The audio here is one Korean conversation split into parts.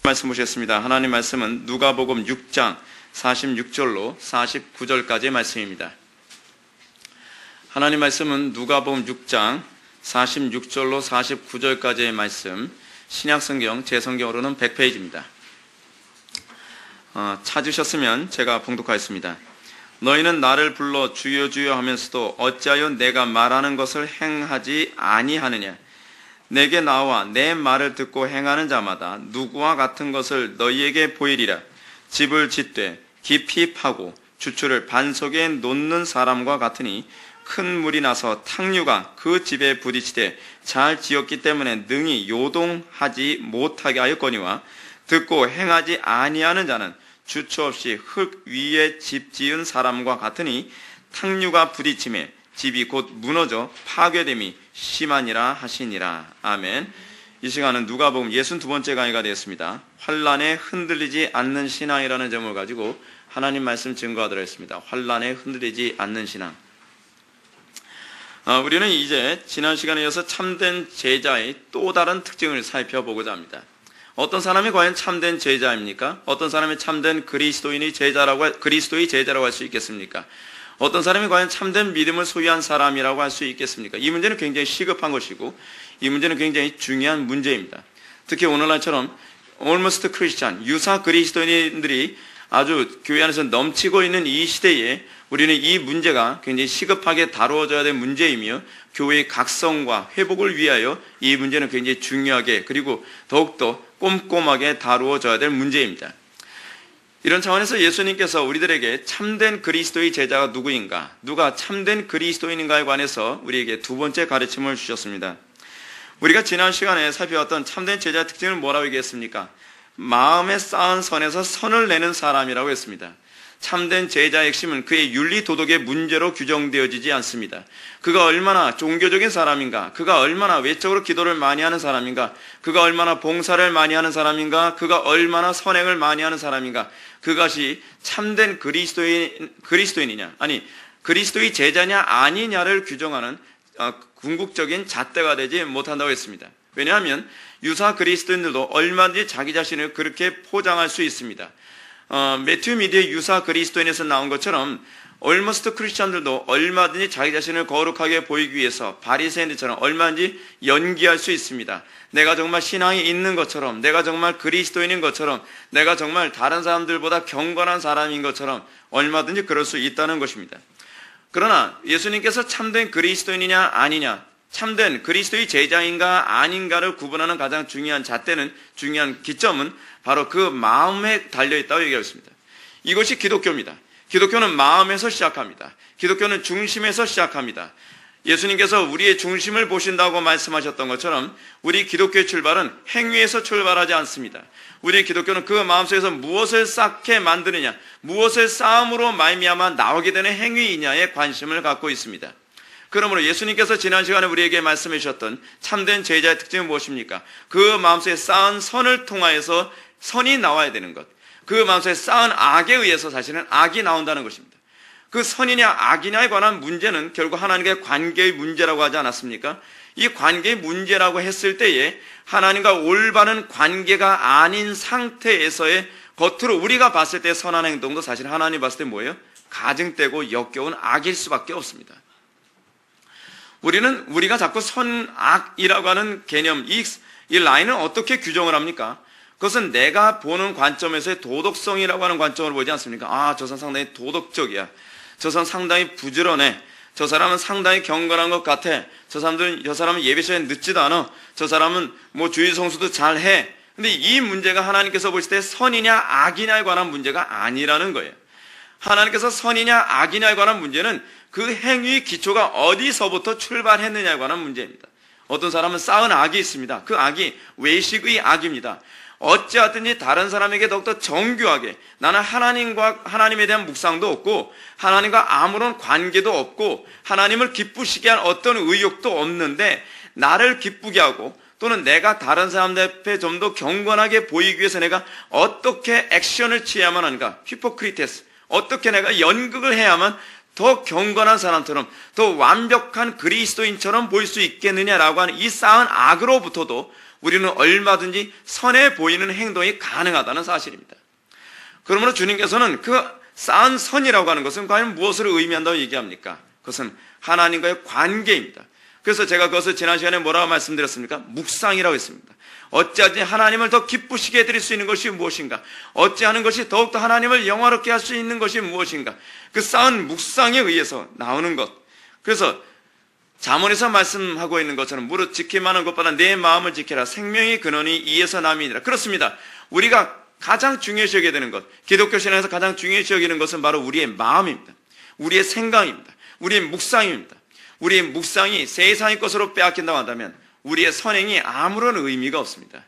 말씀 보셨습니다. 하나님 말씀은 누가복음 6장 46절로 49절까지의 말씀입니다. 하나님 말씀은 누가복음 6장 46절로 49절까지의 말씀, 신약성경 제성경으로는 100페이지입니다. 찾으셨으면 제가 봉독하겠습니다. 너희는 나를 불러 주여 주여 하면서도 어찌하여 내가 말하는 것을 행하지 아니하느냐? 내게 나와 내 말을 듣고 행하는 자마다 누구와 같은 것을 너희에게 보이리라. 집을 짓되 깊이 파고 주추를 반석에 놓는 사람과 같으니 큰 물이 나서 탕류가 그 집에 부딪히되 잘 지었기 때문에 능히 요동하지 못하게 하였거니와, 듣고 행하지 아니하는 자는 주추 없이 흙 위에 집 지은 사람과 같으니 탕류가 부딪힘에 집이 곧 무너져 파괴됨이 심하니라 하시니라. 아멘. 이 시간은 누가복음 62번째 강의가 되었습니다. 환난에 흔들리지 않는 신앙이라는 제목을 가지고 하나님 말씀 증거하도록 했습니다. 환난에 흔들리지 않는 신앙. 우리는 이제 지난 시간에 이어서 참된 제자의 또 다른 특징을 살펴보고자 합니다. 어떤 사람이 과연 참된 제자입니까? 어떤 사람이 참된 그리스도의 제자라고 할 수 있겠습니까? 어떤 사람이 과연 참된 믿음을 소유한 사람이라고 할 수 있겠습니까? 이 문제는 굉장히 시급한 것이고, 이 문제는 굉장히 중요한 문제입니다. 특히 오늘날처럼 almost Christian, 유사 그리스도인들이 아주 교회 안에서 넘치고 있는 이 시대에 우리는 이 문제가 굉장히 시급하게 다루어져야 될 문제이며, 교회의 각성과 회복을 위하여 이 문제는 굉장히 중요하게, 그리고 더욱더 꼼꼼하게 다루어져야 될 문제입니다. 이런 차원에서 예수님께서 우리들에게 참된 그리스도의 제자가 누구인가, 누가 참된 그리스도인인가에 관해서 우리에게 두 번째 가르침을 주셨습니다. 우리가 지난 시간에 살펴봤던 참된 제자의 특징을 뭐라고 얘기했습니까? 마음에 쌓은 선에서 선을 내는 사람이라고 했습니다. 참된 제자의 핵심은 그의 윤리 도덕의 문제로 규정되어지지 않습니다. 그가 얼마나 종교적인 사람인가, 그가 얼마나 외적으로 기도를 많이 하는 사람인가, 그가 얼마나 봉사를 많이 하는 사람인가, 그가 얼마나 선행을 많이 하는 사람인가, 그것이 참된 그리스도인이냐, 아니 그리스도의 제자냐 아니냐를 규정하는 궁극적인 잣대가 되지 못한다고 했습니다. 왜냐하면 유사 그리스도인들도 얼마든지 자기 자신을 그렇게 포장할 수 있습니다. 매튜 미디의 유사 그리스도인에서 나온 것처럼 almost 크리스천들도 얼마든지 자기 자신을 거룩하게 보이기 위해서 바리새인들처럼 얼마든지 연기할 수 있습니다. 내가 정말 신앙이 있는 것처럼, 내가 정말 그리스도인인 것처럼, 내가 정말 다른 사람들보다 경건한 사람인 것처럼 얼마든지 그럴 수 있다는 것입니다. 그러나 예수님께서 참된 그리스도인이냐 아니냐, 참된 그리스도의 제자인가 아닌가를 구분하는 가장 중요한 잣대는, 중요한 기점은 바로 그 마음에 달려있다고 얘기하였습니다. 이것이 기독교입니다. 기독교는 마음에서 시작합니다. 기독교는 중심에서 시작합니다. 예수님께서 우리의 중심을 보신다고 말씀하셨던 것처럼 우리 기독교의 출발은 행위에서 출발하지 않습니다. 우리 기독교는 그 마음속에서 무엇을 쌓게 만드느냐, 무엇을 쌓음으로 말미암아 나오게 되는 행위이냐에 관심을 갖고 있습니다. 그러므로 예수님께서 지난 시간에 우리에게 말씀해 주셨던 참된 제자의 특징은 무엇입니까? 그 마음속에 쌓은 선을 통하여서 선이 나와야 되는 것. 그 마음속에 쌓은 악에 의해서 사실은 악이 나온다는 것입니다. 그 선이냐 악이냐에 관한 문제는 결국 하나님과의 관계의 문제라고 하지 않았습니까? 이 관계의 문제라고 했을 때에 하나님과 올바른 관계가 아닌 상태에서의 겉으로 우리가 봤을 때 선한 행동도 사실 하나님 봤을 때 뭐예요? 가증되고 역겨운 악일 수밖에 없습니다. 우리가 자꾸 선악이라고 하는 개념, 이 라인을 어떻게 규정을 합니까? 그것은 내가 보는 관점에서의 도덕성이라고 하는 관점으로 보지 않습니까? 저 사람 상당히 도덕적이야. 저 사람 상당히 부지런해. 저 사람은 상당히 경건한 것 같아. 저 사람은 예배 시간에 늦지도 않아. 저 사람은 주일 성수도 잘해. 근데 이 문제가 하나님께서 보실 때 선이냐 악이냐에 관한 문제가 아니라는 거예요. 하나님께서 선이냐 악이냐에 관한 문제는 그 행위의 기초가 어디서부터 출발했느냐에 관한 문제입니다. 어떤 사람은 쌓은 악이 있습니다. 그 악이 외식의 악입니다. 어찌하든지 다른 사람에게 더욱더 정교하게, 나는 하나님에 대한 묵상도 없고 하나님과 아무런 관계도 없고 하나님을 기쁘시게 할 어떤 의욕도 없는데, 나를 기쁘게 하고 또는 내가 다른 사람들 앞에 좀 더 경건하게 보이기 위해서 내가 어떻게 액션을 취해야만 하는가, 히포크리테스, 어떻게 내가 연극을 해야만 더 경건한 사람처럼, 더 완벽한 그리스도인처럼 보일 수 있겠느냐라고 하는 이 쌓은 악으로부터도 우리는 얼마든지 선해 보이는 행동이 가능하다는 사실입니다. 그러므로 주님께서는 그 쌓은 선이라고 하는 것은 과연 무엇을 의미한다고 얘기합니까? 그것은 하나님과의 관계입니다. 그래서 제가 그것을 지난 시간에 뭐라고 말씀드렸습니까? 묵상이라고 했습니다. 어찌하지 하나님을 더 기쁘시게 해드릴 수 있는 것이 무엇인가? 어찌하는 것이 더욱더 하나님을 영화롭게 할 수 있는 것이 무엇인가? 그 쌓은 묵상에 의해서 나오는 것. 그래서 잠언에서 말씀하고 있는 것처럼 무릇 지킬만한 것보다 내 마음을 지켜라. 생명의 근원이 이에서 남이니라. 그렇습니다. 우리가 가장 중요시 여겨야 되는 것, 기독교 신앙에서 가장 중요시 여기는 것은 바로 우리의 마음입니다. 우리의 생각입니다. 우리의 묵상입니다. 우리의 묵상이 세상의 것으로 빼앗긴다고 한다면 우리의 선행이 아무런 의미가 없습니다.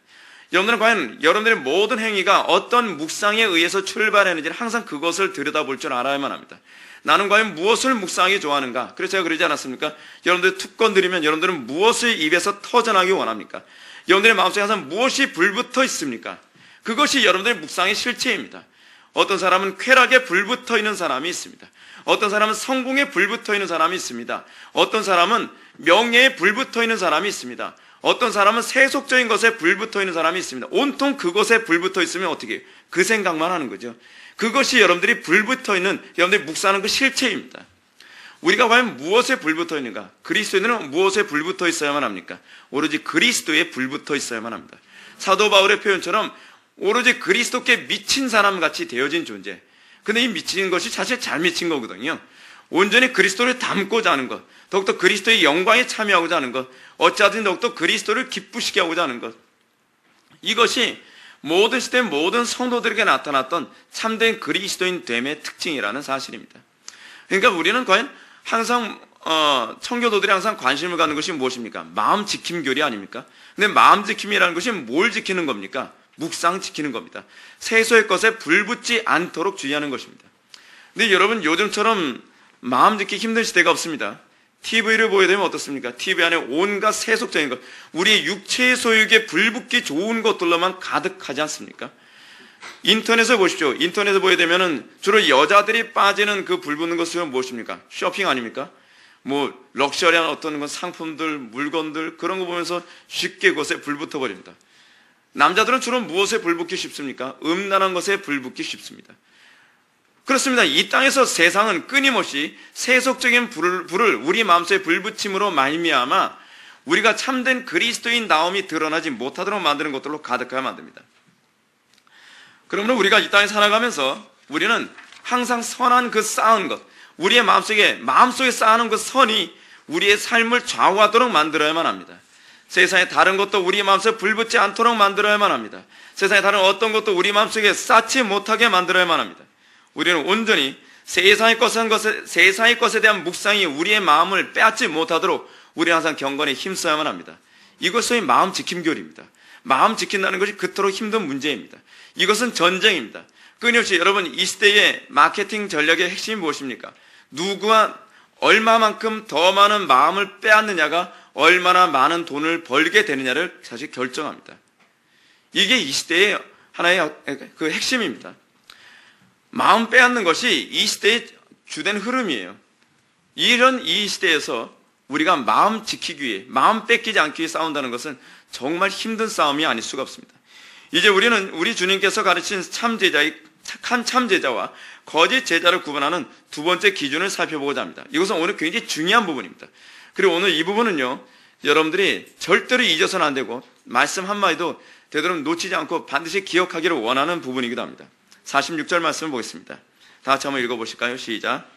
여러분들은 과연 여러분들의 모든 행위가 어떤 묵상에 의해서 출발했는지를 항상 그것을 들여다볼 줄 알아야만 합니다. 나는 과연 무엇을 묵상하기 좋아하는가? 그래서 제가 그러지 않았습니까? 여러분들 툭 건드리면 여러분들은 무엇을 입에서 터져나기 원합니까? 여러분들의 마음속에 항상 무엇이 불붙어 있습니까? 그것이 여러분들의 묵상의 실체입니다. 어떤 사람은 쾌락에 불붙어 있는 사람이 있습니다. 어떤 사람은 성공에 불붙어 있는 사람이 있습니다. 어떤 사람은 명예에 불붙어 있는 사람이 있습니다. 어떤 사람은 세속적인 것에 불붙어 있는 사람이 있습니다. 온통 그것에 불붙어 있으면 어떻게 해요? 그 생각만 하는 거죠. 그것이 여러분들이 불붙어 있는, 여러분들이 묵상하는 그 실체입니다. 우리가 과연 무엇에 불붙어 있는가? 그리스도인은 무엇에 불붙어 있어야만 합니까? 오로지 그리스도에 불붙어 있어야만 합니다. 사도 바울의 표현처럼 오로지 그리스도께 미친 사람같이 되어진 존재. 근데 이 미친 것이 사실 잘 미친 거거든요. 온전히 그리스도를 닮고자 하는 것, 더욱더 그리스도의 영광에 참여하고자 하는 것, 어찌하든 더욱더 그리스도를 기쁘시게 하고자 하는 것. 이것이 모든 시대 모든 성도들에게 나타났던 참된 그리스도인 됨의 특징이라는 사실입니다. 그러니까 우리는 과연 항상 청교도들이 항상 관심을 갖는 것이 무엇입니까? 마음 지킴 교리 아닙니까? 근데 마음 지킴이라는 것이 뭘 지키는 겁니까? 묵상 지키는 겁니다. 세소의 것에 불붙지 않도록 주의하는 것입니다. 근데 여러분 요즘처럼 마음 지키기 힘든 시대가 없습니다. TV를 보게 되면 어떻습니까? TV 안에 온갖 세속적인 것, 우리의 육체의 소유에 불붙기 좋은 것들로만 가득하지 않습니까? 인터넷을 보십시오. 인터넷을 보게 되면은 주로 여자들이 빠지는 그 불붙는 것은 무엇입니까? 쇼핑 아닙니까? 뭐 럭셔리한 어떤 건 상품들, 물건들 그런 거 보면서 쉽게 그것에 불붙어 버립니다. 남자들은 주로 무엇에 불붙기 쉽습니까? 음란한 것에 불붙기 쉽습니다. 그렇습니다. 이 땅에서 세상은 끊임없이 세속적인 불을 우리 마음속에 불붙임으로 말미암아 우리가 참된 그리스도인 나옴이 드러나지 못하도록 만드는 것들로 가득하게 만듭니다. 그러므로 우리가 이 땅에 살아가면서 우리는 항상 선한 그 쌓은 것, 우리의 마음속에 쌓아놓은 그 선이 우리의 삶을 좌우하도록 만들어야만 합니다. 세상의 다른 것도 우리 마음속에 불붙지 않도록 만들어야만 합니다. 세상의 다른 어떤 것도 우리 마음속에 쌓지 못하게 만들어야만 합니다. 우리는 온전히 세상의 것에 대한 묵상이 우리의 마음을 빼앗지 못하도록 우리는 항상 경건에 힘써야만 합니다. 이것이 마음 지킴 교리입니다. 마음 지킨다는 것이 그토록 힘든 문제입니다. 이것은 전쟁입니다. 끊임없이 여러분 이 시대의 마케팅 전략의 핵심이 무엇입니까? 누구와 얼마만큼 더 많은 마음을 빼앗느냐가 얼마나 많은 돈을 벌게 되느냐를 사실 결정합니다. 이게 이 시대의 하나의 그 핵심입니다. 마음 빼앗는 것이 이 시대의 주된 흐름이에요. 이런 이 시대에서 우리가 마음 지키기 위해, 마음 뺏기지 않기 위해 싸운다는 것은 정말 힘든 싸움이 아닐 수가 없습니다. 이제 우리는 우리 주님께서 가르친 착한 참제자와 거짓 제자를 구분하는 두 번째 기준을 살펴보고자 합니다. 이것은 오늘 굉장히 중요한 부분입니다. 그리고 오늘 이 부분은요, 여러분들이 절대로 잊어서는 안 되고 말씀 한마디도 되도록 놓치지 않고 반드시 기억하기를 원하는 부분이기도 합니다. 46절 말씀을 보겠습니다. 다 같이 한번 읽어보실까요? 시작.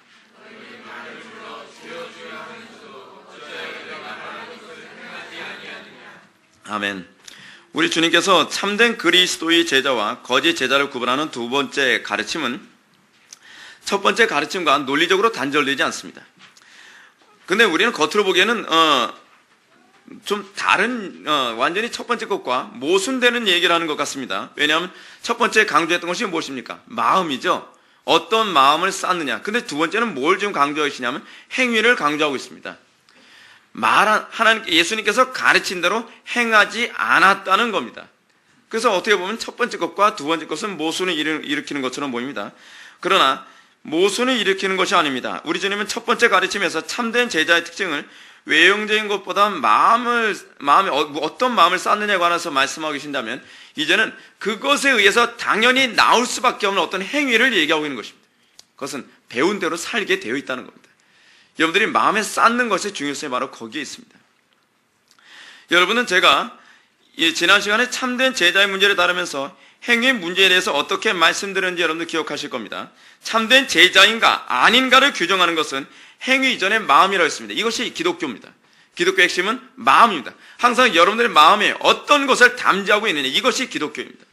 아멘. 우리 주님께서 참된 그리스도의 제자와 거짓 제자를 구분하는 두 번째 가르침은 첫 번째 가르침과 논리적으로 단절되지 않습니다. 근데 우리는 겉으로 보기에는 좀 다른 완전히 첫 번째 것과 모순되는 얘기를 하는 것 같습니다. 왜냐하면 첫 번째 강조했던 것이 무엇입니까? 마음이죠. 어떤 마음을 쌓느냐. 근데 두 번째는 뭘 좀 강조하시냐면 행위를 강조하고 있습니다. 예수님께서 가르친 대로 행하지 않았다는 겁니다. 그래서 어떻게 보면 첫 번째 것과 두 번째 것은 모순을 일으키는 것처럼 보입니다. 그러나 모순을 일으키는 것이 아닙니다. 우리 주님은 첫 번째 가르침에서 참된 제자의 특징을 외형적인 것보다 어떤 마음을 쌓느냐에 관해서 말씀하고 계신다면, 이제는 그것에 의해서 당연히 나올 수밖에 없는 어떤 행위를 얘기하고 있는 것입니다. 그것은 배운 대로 살게 되어 있다는 겁니다. 여러분들이 마음에 쌓는 것의 중요성이 바로 거기에 있습니다. 여러분은 제가 지난 시간에 참된 제자의 문제를 다루면서 행위 문제에 대해서 어떻게 말씀드렸는지 여러분들 기억하실 겁니다. 참된 제자인가 아닌가를 규정하는 것은 행위 이전의 마음이라고 했습니다. 이것이 기독교입니다. 기독교의 핵심은 마음입니다. 항상 여러분들의 마음에 어떤 것을 담지하고 있느냐, 이것이 기독교입니다.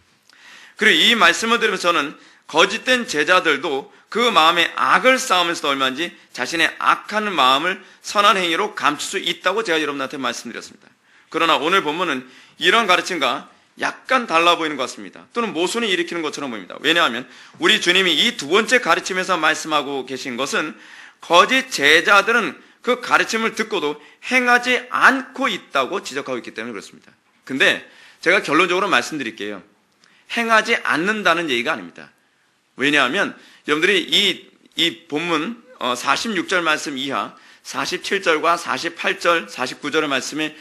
그리고 이 말씀을 들으면서 저는 거짓된 제자들도 그 마음에 악을 쌓으면서도 얼마인지 자신의 악한 마음을 선한 행위로 감출 수 있다고 제가 여러분한테 말씀드렸습니다. 그러나 오늘 본문은 이런 가르침과 약간 달라 보이는 것 같습니다. 또는 모순을 일으키는 것처럼 보입니다. 왜냐하면 우리 주님이 이 두 번째 가르침에서 말씀하고 계신 것은 거짓 제자들은 그 가르침을 듣고도 행하지 않고 있다고 지적하고 있기 때문에 그렇습니다. 근데 제가 결론적으로 말씀드릴게요. 행하지 않는다는 얘기가 아닙니다. 왜냐하면 여러분들이 이 본문 46절 말씀 이하 47절과 48절, 49절의 말씀에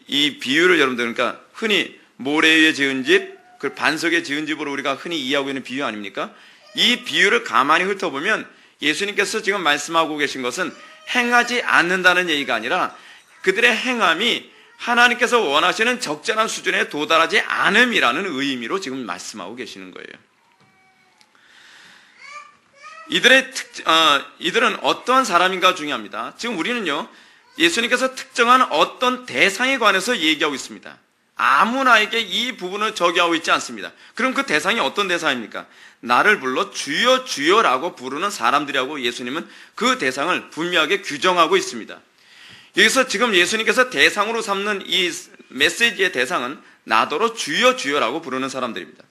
이 비유를 여러분들, 그러니까 흔히 모래 위에 지은 집, 그 반석에 지은 집으로 우리가 흔히 이해하고 있는 비유 아닙니까? 이 비유를 가만히 훑어보면 예수님께서 지금 말씀하고 계신 것은 행하지 않는다는 얘기가 아니라 그들의 행함이 하나님께서 원하시는 적절한 수준에 도달하지 않음이라는 의미로 지금 말씀하고 계시는 거예요. 이들은 어떠한 사람인가 중요합니다. 지금 우리는요, 예수님께서 특정한 어떤 대상에 관해서 얘기하고 있습니다. 아무나에게 이 부분을 적용하고 있지 않습니다. 그럼 그 대상이 어떤 대상입니까? 나를 불러 주여 주여라고 부르는 사람들이라고 예수님은 그 대상을 분명하게 규정하고 있습니다. 여기서 지금 예수님께서 대상으로 삼는 이 메시지의 대상은 나더러 주여 주여라고 부르는 사람들입니다.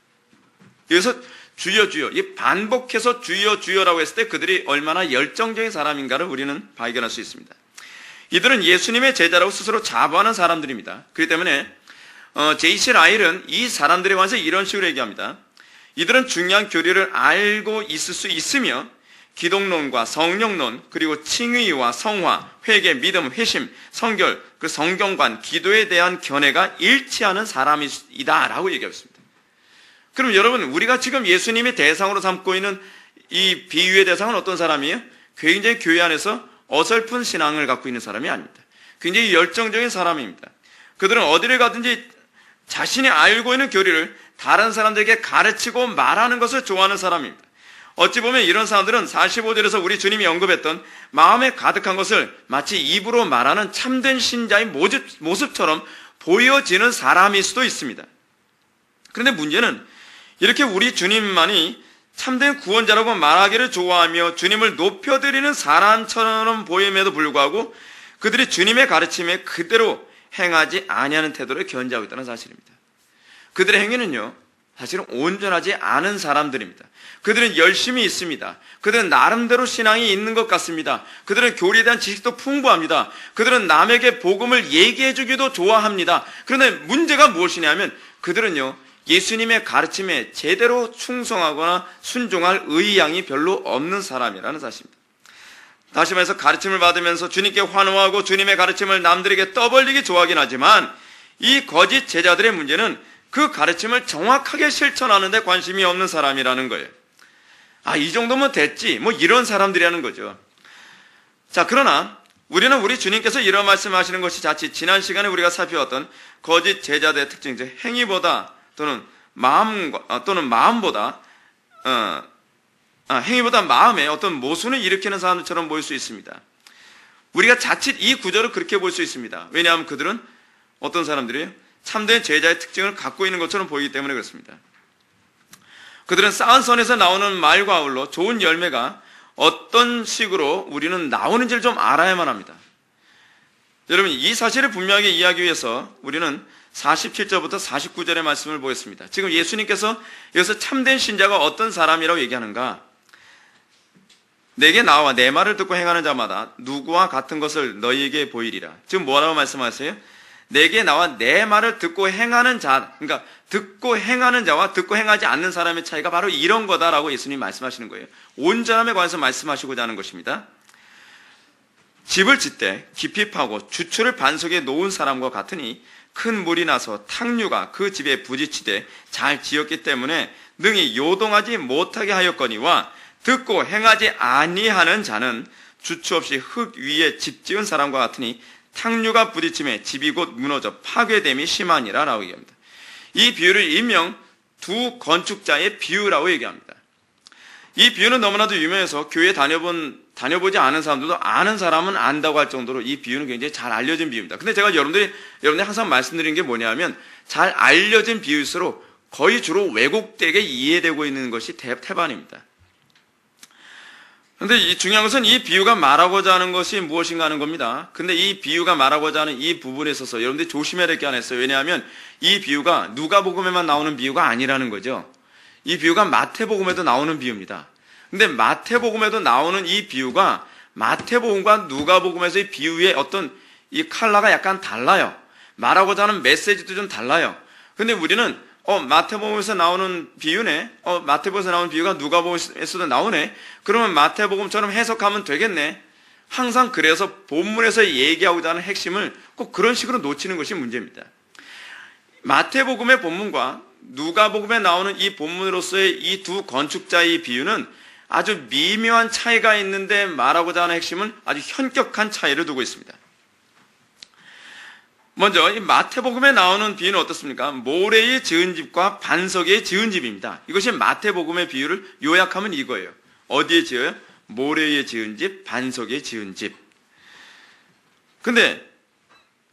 여기서 주여 주여, 이 반복해서 주여 주여라고 했을 때 그들이 얼마나 열정적인 사람인가를 우리는 발견할 수 있습니다. 이들은 예수님의 제자라고 스스로 자부하는 사람들입니다. 그렇기 때문에 J.C. 라일은 이 사람들에 관해서 이런 식으로 얘기합니다. 이들은 중요한 교리를 알고 있을 수 있으며 기독론과 성령론, 그리고 칭의와 성화, 회개, 믿음, 회심, 성결, 그 성경관, 기도에 대한 견해가 일치하는 사람이다 라고 얘기했습니다. 그럼 여러분, 우리가 지금 예수님이 대상으로 삼고 있는 이 비유의 대상은 어떤 사람이에요? 굉장히 교회 안에서 어설픈 신앙을 갖고 있는 사람이 아닙니다. 굉장히 열정적인 사람입니다. 그들은 어디를 가든지 자신이 알고 있는 교리를 다른 사람들에게 가르치고 말하는 것을 좋아하는 사람입니다. 어찌 보면 이런 사람들은 45절에서 우리 주님이 언급했던 마음에 가득한 것을 마치 입으로 말하는 참된 신자의 모습처럼 보여지는 사람일 수도 있습니다. 그런데 문제는 이렇게 우리 주님만이 참된 구원자라고 말하기를 좋아하며 주님을 높여드리는 사람처럼 보임에도 불구하고 그들이 주님의 가르침에 그대로 행하지 아니하는 태도를 견지하고 있다는 사실입니다. 그들의 행위는요, 사실은 온전하지 않은 사람들입니다. 그들은 열심히 있습니다. 그들은 나름대로 신앙이 있는 것 같습니다. 그들은 교리에 대한 지식도 풍부합니다. 그들은 남에게 복음을 얘기해 주기도 좋아합니다. 그런데 문제가 무엇이냐면 그들은요, 예수님의 가르침에 제대로 충성하거나 순종할 의향이 별로 없는 사람이라는 사실입니다. 다시 말해서 가르침을 받으면서 주님께 환호하고 주님의 가르침을 남들에게 떠벌리기 좋아하긴 하지만 이 거짓 제자들의 문제는 그 가르침을 정확하게 실천하는 데 관심이 없는 사람이라는 거예요. 이 정도면 됐지, 이런 사람들이라는 거죠. 자, 그러나 우리는 우리 주님께서 이런 말씀하시는 것이 자칫 지난 시간에 우리가 살펴왔던 거짓 제자들의 특징, 즉 행위보다 또는 마음보다 행위보다 마음에 어떤 모순을 일으키는 사람들처럼 보일 수 있습니다. 우리가 자칫 이 구절을 그렇게 볼 수 있습니다. 왜냐하면 그들은 어떤 사람들이에요? 참된 제자의 특징을 갖고 있는 것처럼 보이기 때문에 그렇습니다. 그들은 쌓은 선에서 나오는 말과 아울러 좋은 열매가 어떤 식으로 우리는 나오는지를 좀 알아야만 합니다. 여러분, 이 사실을 분명하게 이해하기 위해서 우리는 47절부터 49절의 말씀을 보겠습니다. 지금 예수님께서 여기서 참된 신자가 어떤 사람이라고 얘기하는가? 내게 나와 내 말을 듣고 행하는 자마다 누구와 같은 것을 너희에게 보이리라. 지금 뭐라고 말씀하세요? 내게 나와 내 말을 듣고 행하는 자, 그러니까 듣고 행하는 자와 듣고 행하지 않는 사람의 차이가 바로 이런 거다라고 예수님이 말씀하시는 거예요. 온전함에 관해서 말씀하시고자 하는 것입니다. 집을 짓되 깊이 파고 주초를 반석에 놓은 사람과 같으니 큰 물이 나서 탕류가 그 집에 부딪히되 잘 지었기 때문에 능히 요동하지 못하게 하였거니와 듣고 행하지 아니하는 자는 주초 없이 흙 위에 집 지은 사람과 같으니 탕류가 부딪힘에 집이 곧 무너져 파괴됨이 심하니라 라고 얘기합니다. 이 비유를 일명 두 건축자의 비유라고 얘기합니다. 이 비유는 너무나도 유명해서 교회 다녀보지 않은 사람들도 아는 사람은 안다고 할 정도로 이 비유는 굉장히 잘 알려진 비유입니다. 근데 제가 여러분들이 항상 말씀드린 게 뭐냐면 잘 알려진 비유일수록 거의 주로 왜곡되게 이해되고 있는 것이 태반입니다. 그런데 이 중요한 것은 이 비유가 말하고자 하는 것이 무엇인가 하는 겁니다. 근데 이 비유가 말하고자 하는 이 부분에 있어서 여러분들이 조심해야 될 게 하나 있어요. 왜냐하면 이 비유가 누가복음에만 나오는 비유가 아니라는 거죠. 이 비유가 마태복음에도 나오는 비유입니다. 근데 마태복음에도 나오는 이 비유가 마태복음과 누가복음에서의 비유의 어떤 이 컬러가 약간 달라요. 말하고자 하는 메시지도 좀 달라요. 근데 우리는 마태복음에서 나오는 비유네. 마태복음에서 나오는 비유가 누가복음에서도 나오네. 그러면 마태복음처럼 해석하면 되겠네. 항상 그래서 본문에서 얘기하고자 하는 핵심을 꼭 그런 식으로 놓치는 것이 문제입니다. 마태복음의 본문과 누가복음에 나오는 이 본문으로서의 이 두 건축자의 비유는 아주 미묘한 차이가 있는데 말하고자 하는 핵심은 아주 현격한 차이를 두고 있습니다. 먼저 이 마태복음에 나오는 비유는 어떻습니까? 모래에 지은 집과 반석에 지은 집입니다. 이것이 마태복음의 비유를 요약하면 이거예요. 어디에 지어요? 모래에 지은 집, 반석에 지은 집. 근데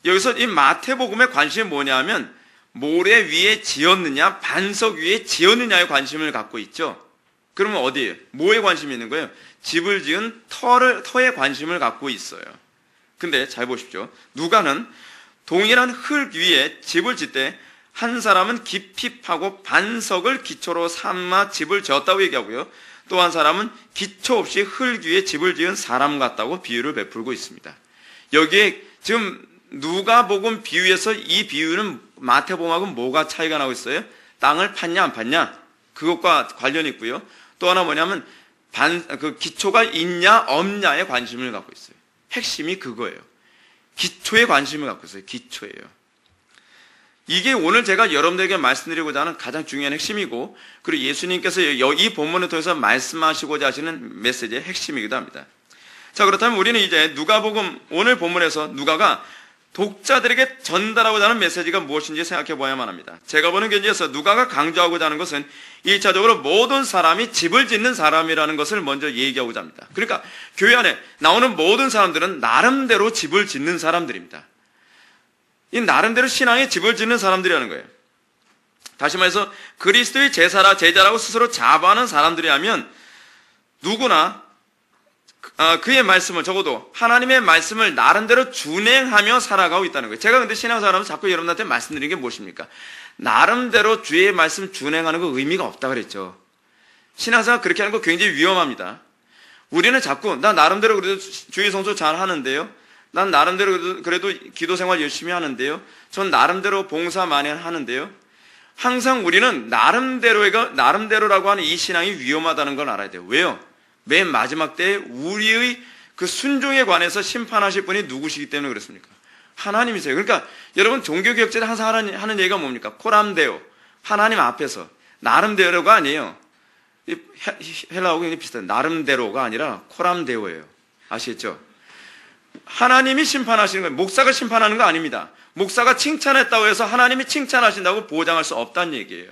여기서 이 마태복음의 관심이 뭐냐면 모래 위에 지었느냐, 반석 위에 지었느냐에 관심을 갖고 있죠. 그러면 어디에요? 뭐에 관심이 있는 거예요? 집을 지은 터에 관심을 갖고 있어요. 근데 잘 보십시오. 누가는 동일한 흙 위에 집을 짓되 한 사람은 깊이 파고 반석을 기초로 삼아 집을 지었다고 얘기하고요. 또 한 사람은 기초 없이 흙 위에 집을 지은 사람 같다고 비유를 베풀고 있습니다. 여기에 지금 누가복음 비유에서 이 비유는 마태복음하고 뭐가 차이가 나고 있어요? 땅을 팠냐 안 팠냐? 그것과 관련이 있고요. 또 하나 뭐냐면 그 기초가 있냐 없냐에 관심을 갖고 있어요. 핵심이 그거예요. 기초에 관심을 갖고 있어요. 기초예요. 이게 오늘 제가 여러분들에게 말씀드리고자 하는 가장 중요한 핵심이고, 그리고 예수님께서 이 본문을 통해서 말씀하시고자 하시는 메시지의 핵심이기도 합니다. 자, 그렇다면 우리는 이제 누가복음 오늘 본문에서 누가가 독자들에게 전달하고자 하는 메시지가 무엇인지 생각해 봐야만 합니다. 제가 보는 견지에서 누가가 강조하고자 하는 것은 1차적으로 모든 사람이 집을 짓는 사람이라는 것을 먼저 얘기하고자 합니다. 그러니까 교회 안에 나오는 모든 사람들은 나름대로 집을 짓는 사람들입니다. 이 나름대로 신앙의 집을 짓는 사람들이라는 거예요. 다시 말해서 그리스도의 제자라고 스스로 자부하는 사람들이라면 누구나 그의 말씀을, 적어도 하나님의 말씀을 나름대로 준행하며 살아가고 있다는 거예요. 제가 근데 신앙생활하면서 자꾸 여러분한테 말씀드리는 게 무엇입니까? 나름대로 주의 말씀 준행하는 거 의미가 없다 그랬죠. 신앙생활 그렇게 하는 거 굉장히 위험합니다. 우리는 자꾸 나 나름대로 그래도 주의 성수 잘 하는데요. 난 나름대로 그래도 기도 생활 열심히 하는데요. 전 나름대로 봉사 많이 하는데요. 항상 우리는 나름대로라고 하는 이 신앙이 위험하다는 걸 알아야 돼요. 왜요? 맨 마지막 때에 우리의 그 순종에 관해서 심판하실 분이 누구시기 때문에 그렇습니까? 하나님이세요. 그러니까 여러분 종교개혁자들 항상 하는 얘기가 뭡니까? 코람데오. 하나님 앞에서. 나름대로가 아니에요. 헬라어가 굉장히 비슷해요. 나름대로가 아니라 코람데오예요. 아시겠죠? 하나님이 심판하시는 거예요. 목사가 심판하는 거 아닙니다. 목사가 칭찬했다고 해서 하나님이 칭찬하신다고 보장할 수 없다는 얘기예요.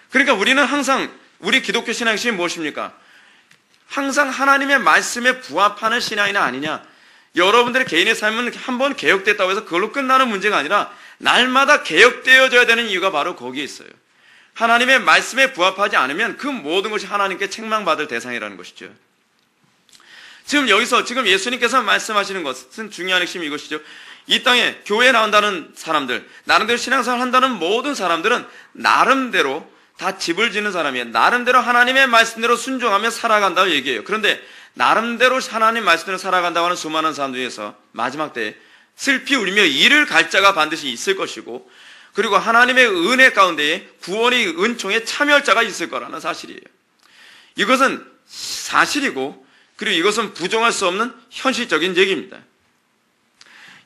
그러니까 우리는 항상 우리 기독교 신앙심이 무엇입니까? 항상 하나님의 말씀에 부합하는 신앙이냐 아니냐. 여러분들의 개인의 삶은 한번 개혁됐다고 해서 그걸로 끝나는 문제가 아니라 날마다 개혁되어져야 되는 이유가 바로 거기에 있어요. 하나님의 말씀에 부합하지 않으면 그 모든 것이 하나님께 책망받을 대상이라는 것이죠. 지금 예수님께서 말씀하시는 것은 중요한 핵심이 이것이죠. 이 땅에 교회에 나온다는 사람들, 나름대로 신앙생활 한다는 모든 사람들은 나름대로 다 집을 짓는 사람이에요. 나름대로 하나님의 말씀대로 순종하며 살아간다고 얘기해요. 그런데 나름대로 하나님 말씀대로 살아간다고 하는 수많은 사람들 중에서 마지막 때에 슬피 울며 이를 갈 자가 반드시 있을 것이고, 그리고 하나님의 은혜 가운데에 구원의 은총에 참여할 자가 있을 거라는 사실이에요. 이것은 사실이고 그리고 이것은 부정할 수 없는 현실적인 얘기입니다.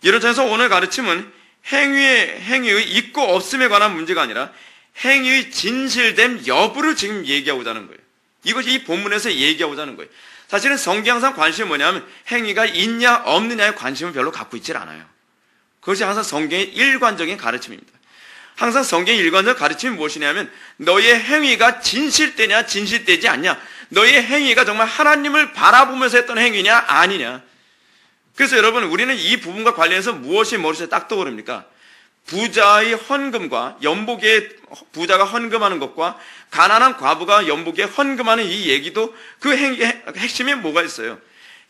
이런 점에서 오늘 가르침은 행위의 있고 없음에 관한 문제가 아니라 행위의 진실됨 여부를 지금 얘기하고자 하는 거예요. 이것이 이 본문에서 얘기하고자 하는 거예요. 사실은 성경이 항상 관심이 뭐냐면 행위가 있냐 없느냐에 관심을 별로 갖고 있질 않아요. 그것이 항상 성경의 일관적인 가르침입니다. 항상 성경의 일관적 가르침이 무엇이냐면 너의 행위가 진실되냐 진실되지 않냐, 너의 행위가 정말 하나님을 바라보면서 했던 행위냐 아니냐. 그래서 여러분, 우리는 이 부분과 관련해서 무엇이 머릿속에 딱 떠오릅니까? 부자의 헌금과 연복의 부자가 헌금하는 것과 가난한 과부가 연복에 헌금하는 이 얘기도 그 행위의 핵심에 뭐가 있어요?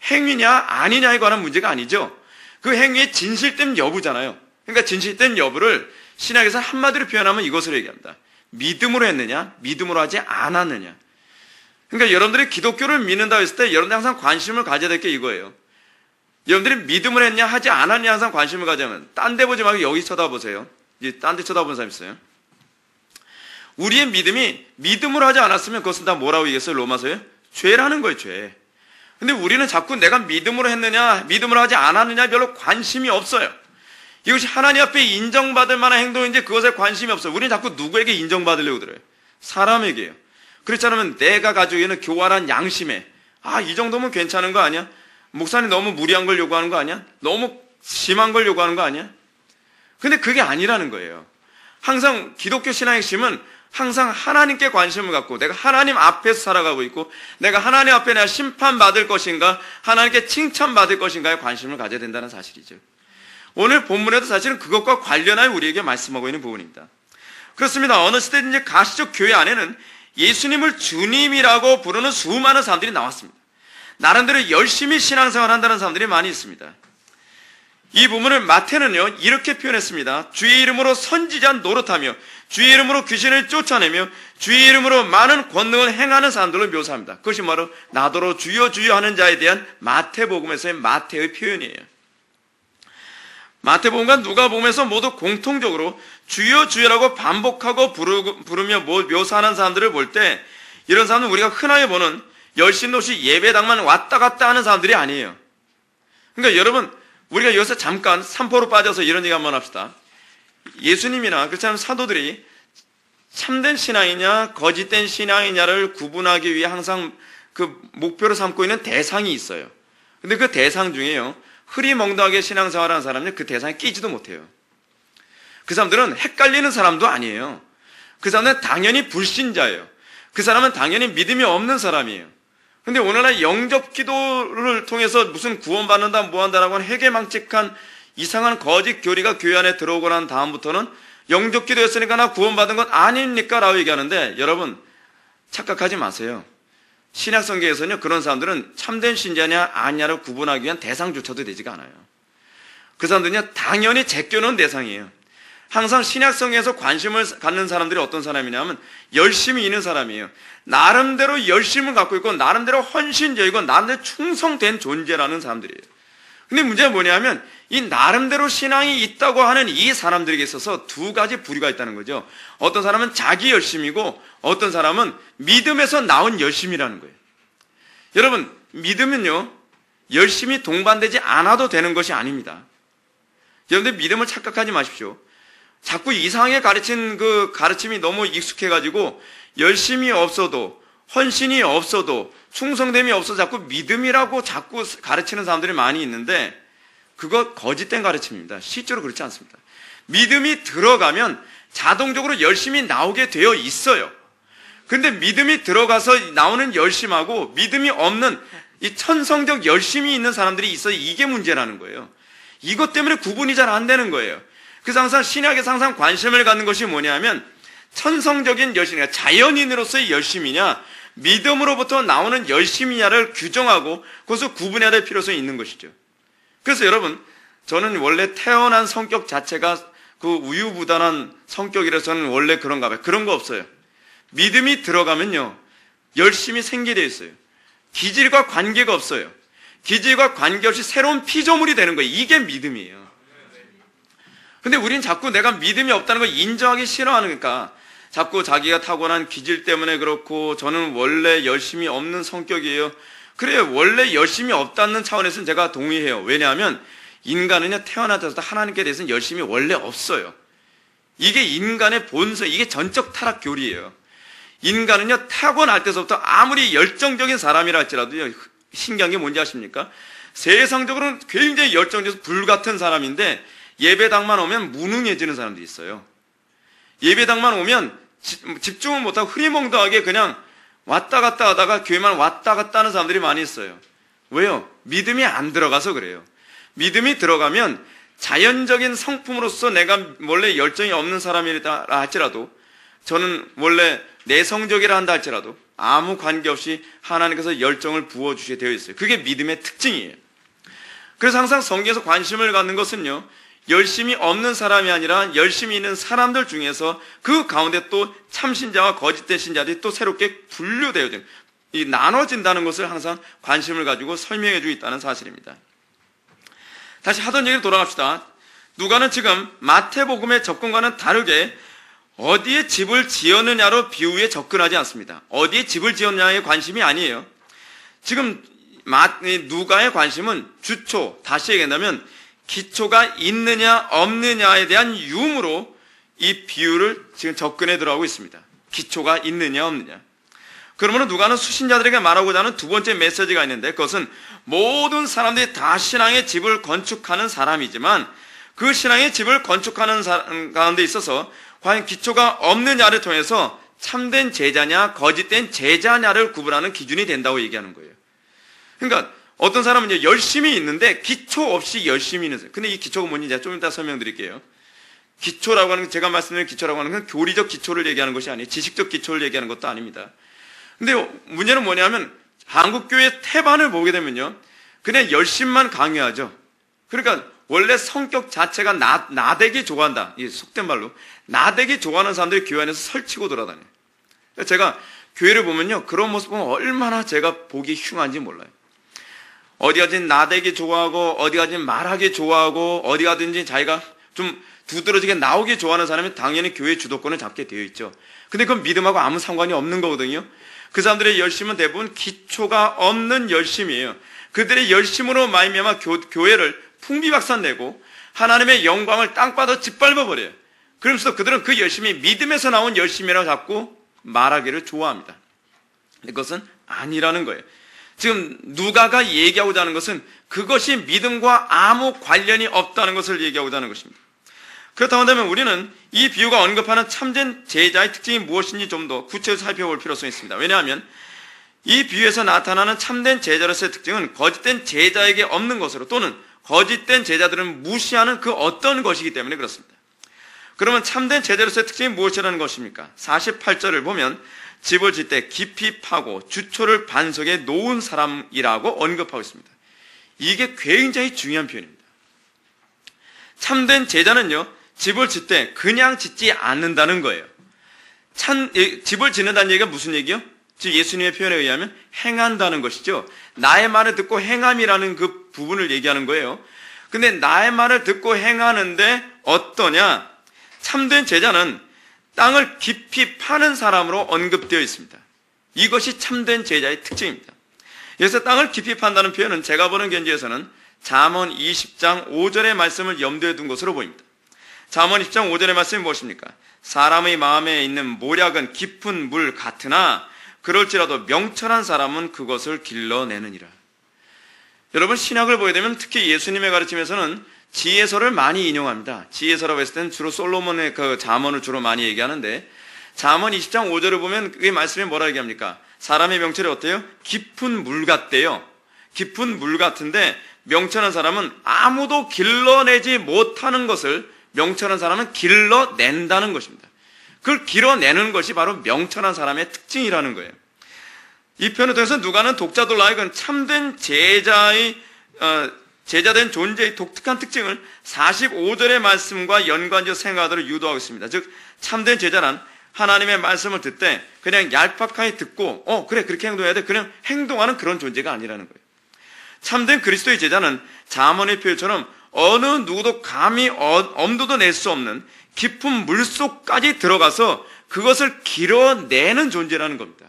행위냐 아니냐에 관한 문제가 아니죠. 그 행위의 진실됨 여부잖아요. 그러니까 진실됨 여부를 신약에서 한마디로 표현하면 이것으로 얘기합니다. 믿음으로 했느냐, 믿음으로 하지 않았느냐. 그러니까 여러분들이 기독교를 믿는다고 했을 때 여러분들이 항상 관심을 가져야 될 게 이거예요. 여러분들이 믿음을 했냐 하지 않았냐 항상 관심을 가지면 딴 데 보지 말고 여기 쳐다보세요. 딴 데 쳐다보는 사람 있어요. 우리의 믿음이 믿음으로 하지 않았으면 그것은 다 뭐라고 얘기했어요? 로마서에? 죄라는 거예요, 죄. 근데 우리는 자꾸 내가 믿음으로 했느냐 믿음으로 하지 않았느냐 별로 관심이 없어요. 이것이 하나님 앞에 인정받을 만한 행동인지 그것에 관심이 없어요. 우리는 자꾸 누구에게 인정받으려고 들어요? 사람에게요. 그렇지 않으면 내가 가지고 있는 교활한 양심에 이 정도면 괜찮은 거 아니야? 목사님 너무 무리한 걸 요구하는 거 아니야? 너무 심한 걸 요구하는 거 아니야? 근데 그게 아니라는 거예요. 항상 기독교 신앙의 핵심은 항상 하나님께 관심을 갖고 내가 하나님 앞에서 살아가고 있고 내가 하나님 앞에 내가 심판받을 것인가 하나님께 칭찬받을 것인가에 관심을 가져야 된다는 사실이죠. 오늘 본문에도 사실은 그것과 관련하여 우리에게 말씀하고 있는 부분입니다. 그렇습니다. 어느 시대든지 가시적 교회 안에는 예수님을 주님이라고 부르는 수많은 사람들이 나왔습니다. 나름대로 열심히 신앙생활 한다는 사람들이 많이 있습니다. 이 부분을 마태는요 이렇게 표현했습니다. 주의 이름으로 선지자 노릇하며 주의 이름으로 귀신을 쫓아내며 주의 이름으로 많은 권능을 행하는 사람들을 묘사합니다. 그것이 바로 나더러 주여 주여 하는 자에 대한 마태복음에서의 마태의 표현이에요. 마태복음과 누가복음에서 모두 공통적으로 주여 주여라고 반복하고 부르며 묘사하는 사람들을 볼 때 이런 사람은 우리가 흔하게 보는 열신도시 예배당만 왔다 갔다 하는 사람들이 아니에요. 그러니까 여러분, 우리가 여기서 잠깐 산포로 빠져서 이런 얘기 한번 합시다. 예수님이나 그렇지 않은 사도들이 참된 신앙이냐 거짓된 신앙이냐를 구분하기 위해 항상 그 목표로 삼고 있는 대상이 있어요. 근데 그 대상 중에요 흐리멍덩하게 신앙생활하는 사람은 그 대상에 끼지도 못해요. 그 사람들은 헷갈리는 사람도 아니에요. 그 사람은 당연히 불신자예요. 그 사람은 당연히 믿음이 없는 사람이에요. 근데 오늘날 영접 기도를 통해서 무슨 구원받는다 뭐한다라고 하는 해괴망측한 이상한 거짓 교리가 교회 안에 들어오고 난 다음부터는 영접 기도했으니까 나 구원받은 건 아닙니까? 라고 얘기하는데 여러분 착각하지 마세요. 신약성경에서는요 그런 사람들은 참된 신자냐 아니냐를 구분하기 위한 대상조차도 되지가 않아요. 그 사람들은요 당연히 제껴놓은 대상이에요. 항상 신약성경에서 관심을 갖는 사람들이 어떤 사람이냐면 열심히 있는 사람이에요. 나름대로 열심을 갖고 있고 나름대로 헌신적이고 나름대로 충성된 존재라는 사람들이에요. 근데 문제가 뭐냐면 이 나름대로 신앙이 있다고 하는 이 사람들에게 있어서 두 가지 부류가 있다는 거죠. 어떤 사람은 자기 열심이고 어떤 사람은 믿음에서 나온 열심이라는 거예요. 여러분 믿음은요 열심히 동반되지 않아도 되는 것이 아닙니다. 여러분들 믿음을 착각하지 마십시오. 자꾸 이상하게 가르친 그 가르침이 너무 익숙해가지고 열심이 없어도 헌신이 없어도 충성됨이 없어도 자꾸 믿음이라고 자꾸 가르치는 사람들이 많이 있는데 그거 거짓된 가르침입니다. 실제로 그렇지 않습니다. 믿음이 들어가면 자동적으로 열심이 나오게 되어 있어요. 근데 믿음이 들어가서 나오는 열심하고 믿음이 없는 이 천성적 열심이 있는 사람들이 있어요. 이게 문제라는 거예요. 이것 때문에 구분이 잘 안 되는 거예요. 그래서 항상 신약에서 항상 관심을 갖는 것이 뭐냐면 천성적인 열심이냐 자연인으로서의 열심이냐 믿음으로부터 나오는 열심이냐를 규정하고 그것을 구분해야 될 필요성이 있는 것이죠. 그래서 여러분 저는 원래 태어난 성격 자체가 그 우유부단한 성격이라서 저는 원래 그런가 봐요. 그런 거 없어요. 믿음이 들어가면요 열심히 생기게 돼 있어요. 기질과 관계가 없어요. 기질과 관계없이 새로운 피조물이 되는 거예요. 이게 믿음이에요. 근데 우린 자꾸 내가 믿음이 없다는 걸 인정하기 싫어하니까 자꾸 자기가 타고난 기질 때문에 그렇고 저는 원래 열심이 없는 성격이에요. 그래요. 원래 열심이 없다는 차원에서는 제가 동의해요. 왜냐하면 인간은요, 태어나자마자 하나님께 대해서는 열심이 원래 없어요. 이게 인간의 본성, 이게 전적 타락 교리예요. 인간은요, 타고날 때서부터 아무리 열정적인 사람이라 할지라도요, 신기한 게 뭔지 아십니까? 세상적으로는 굉장히 열정적이어서 불같은 사람인데 예배당만 오면 무능해지는 사람들이 있어요. 예배당만 오면 집중을 못하고 흐리멍덩하게 그냥 왔다 갔다 하다가 교회만 왔다 갔다 하는 사람들이 많이 있어요. 왜요? 믿음이 안 들어가서 그래요. 믿음이 들어가면 자연적인 성품으로서 내가 원래 열정이 없는 사람이라 할지라도, 저는 원래 내성적이라 한다 할지라도 아무 관계없이 하나님께서 열정을 부어주시게 되어 있어요. 그게 믿음의 특징이에요. 그래서 항상 성경에서 관심을 갖는 것은요, 열심이 없는 사람이 아니라 열심히 있는 사람들 중에서 그 가운데 또 참신자와 거짓된 신자들이 또 새롭게 분류되어진, 나눠진다는 것을 항상 관심을 가지고 설명해 주고 있다는 사실입니다. 다시 하던 얘기로 돌아갑시다. 누가는 지금 마태복음의 접근과는 다르게 어디에 집을 지었느냐로 비유에 접근하지 않습니다. 어디에 집을 지었느냐에 관심이 아니에요. 지금 누가의 관심은 주초, 다시 얘기한다면 기초가 있느냐 없느냐에 대한 유무로 이 비유를 지금 접근해 들어가고 있습니다. 기초가 있느냐 없느냐. 그러므로 누가는 수신자들에게 말하고자 하는 두 번째 메시지가 있는데, 그것은 모든 사람들이 다 신앙의 집을 건축하는 사람이지만 그 신앙의 집을 건축하는 사람 가운데 있어서 과연 기초가 없느냐를 통해서 참된 제자냐 거짓된 제자냐를 구분하는 기준이 된다고 얘기하는 거예요. 그러니까 어떤 사람은 열심히 있는데 기초 없이 열심히 있는 사람. 근데 이 기초가 뭔지 제가 좀 이따 설명드릴게요. 기초라고 하는 건, 제가 말씀드린 기초라고 하는 건 교리적 기초를 얘기하는 것이 아니에요. 지식적 기초를 얘기하는 것도 아닙니다. 근데 문제는 뭐냐면 한국교회 태반을 보게 되면요, 그냥 열심만 강요하죠. 그러니까 원래 성격 자체가 나대기 좋아한다. 이 속된 말로 나대기 좋아하는 사람들이 교회 안에서 설치고 돌아다녀요. 제가 교회를 보면요, 그런 모습 보면 얼마나 제가 보기 흉한지 몰라요. 어디 가든지 나대기 좋아하고 어디 가든지 말하기 좋아하고 어디 가든지 자기가 좀 두드러지게 나오기 좋아하는 사람이 당연히 교회 주도권을 잡게 되어 있죠. 근데 그건 믿음하고 아무 상관이 없는 거거든요. 그 사람들의 열심은 대부분 기초가 없는 열심이에요. 그들의 열심으로 말미암아 교회를 풍비박산내고 하나님의 영광을 땅바닥 짓밟아버려요. 그러면서 그들은 그 열심이 믿음에서 나온 열심이라고 자꾸 말하기를 좋아합니다. 그것은 아니라는 거예요. 지금 누가가 얘기하고자 하는 것은 그것이 믿음과 아무 관련이 없다는 것을 얘기하고자 하는 것입니다. 그렇다고 한다면 우리는 이 비유가 언급하는 참된 제자의 특징이 무엇인지 좀 더 구체적으로 살펴볼 필요성이 있습니다. 왜냐하면 이 비유에서 나타나는 참된 제자로서의 특징은 거짓된 제자에게 없는 것으로, 또는 거짓된 제자들은 무시하는 그 어떤 것이기 때문에 그렇습니다. 그러면 참된 제자로서의 특징이 무엇이라는 것입니까? 48절을 보면 집을 짓 때 깊이 파고 주초를 반석에 놓은 사람이라고 언급하고 있습니다. 이게 굉장히 중요한 표현입니다. 참된 제자는요, 집을 짓 때 그냥 짓지 않는다는 거예요. 집을 짓는다는 얘기가 무슨 얘기요? 즉 예수님의 표현에 의하면 행한다는 것이죠. 나의 말을 듣고 행함이라는 그 부분을 얘기하는 거예요. 근데 나의 말을 듣고 행하는데 어떠냐? 참된 제자는 땅을 깊이 파는 사람으로 언급되어 있습니다. 이것이 참된 제자의 특징입니다. 그래서 땅을 깊이 판다는 표현은 제가 보는 견지에서는 잠언 20장 5절의 말씀을 염두에 둔 것으로 보입니다. 잠언 20장 5절의 말씀이 무엇입니까? 사람의 마음에 있는 모략은 깊은 물 같으나 그럴지라도 명철한 사람은 그것을 길러내느니라. 여러분, 신약을 보게 되면 특히 예수님의 가르침에서는 지혜서를 많이 인용합니다. 지혜서라고 했을 때는 주로 솔로몬의 그 잠언을 주로 많이 얘기하는데, 잠언 20장 5절을 보면 그 말씀이 뭐라 얘기합니까? 사람의 명철이 어때요? 깊은 물 같대요. 깊은 물 같은데 명철한 사람은 아무도 길러내지 못하는 것을 명철한 사람은 길러낸다는 것입니다. 그걸 길어내는 것이 바로 명철한 사람의 특징이라는 거예요. 이 편을 통해서 누가는 독자들 하여금 참된 제자된 존재의 독특한 특징을 45절의 말씀과 연관지어 생각하도록 유도하고 있습니다. 즉 참된 제자란 하나님의 말씀을 듣되 그냥 얄팍하게 듣고 그래 그렇게 행동해야 돼 그냥 행동하는 그런 존재가 아니라는 거예요. 참된 그리스도의 제자는 잠언의 표현처럼 어느 누구도 감히 엄두도 낼 수 없는 깊은 물속까지 들어가서 그것을 길어내는 존재라는 겁니다.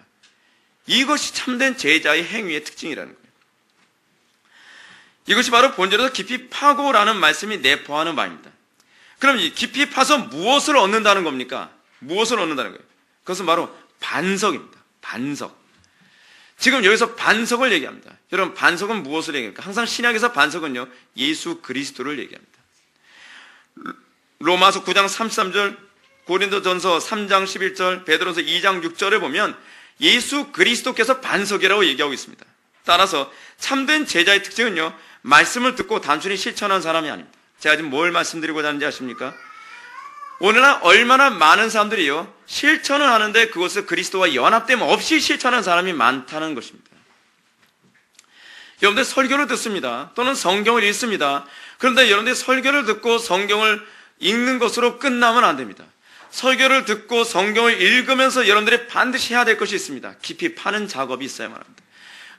이것이 참된 제자의 행위의 특징이라는 거예요. 이것이 바로 본질에서 깊이 파고라는 말씀이 내포하는 바입니다. 그럼 이 깊이 파서 무엇을 얻는다는 겁니까? 무엇을 얻는다는 거예요? 그것은 바로 반석입니다. 반석. 지금 여기서 반석을 얘기합니다. 여러분, 반석은 무엇을 얘기합니까? 항상 신약에서 반석은요, 예수 그리스도를 얘기합니다. 로마서 9장 33절, 고린도전서 3장 11절, 베드로서 2장 6절을 보면 예수 그리스도께서 반석이라고 얘기하고 있습니다. 따라서 참된 제자의 특징은요, 말씀을 듣고 단순히 실천한 사람이 아닙니다. 제가 지금 뭘 말씀드리고자 하는지 아십니까? 오늘날 얼마나 많은 사람들이요, 실천을 하는데 그것을 그리스도와 연합됨 없이 실천하는 사람이 많다는 것입니다. 여러분들 설교를 듣습니다. 또는 성경을 읽습니다. 그런데 여러분들 설교를 듣고 성경을 읽는 것으로 끝나면 안 됩니다. 설교를 듣고 성경을 읽으면서 여러분들이 반드시 해야 될 것이 있습니다. 깊이 파는 작업이 있어야만 합니다.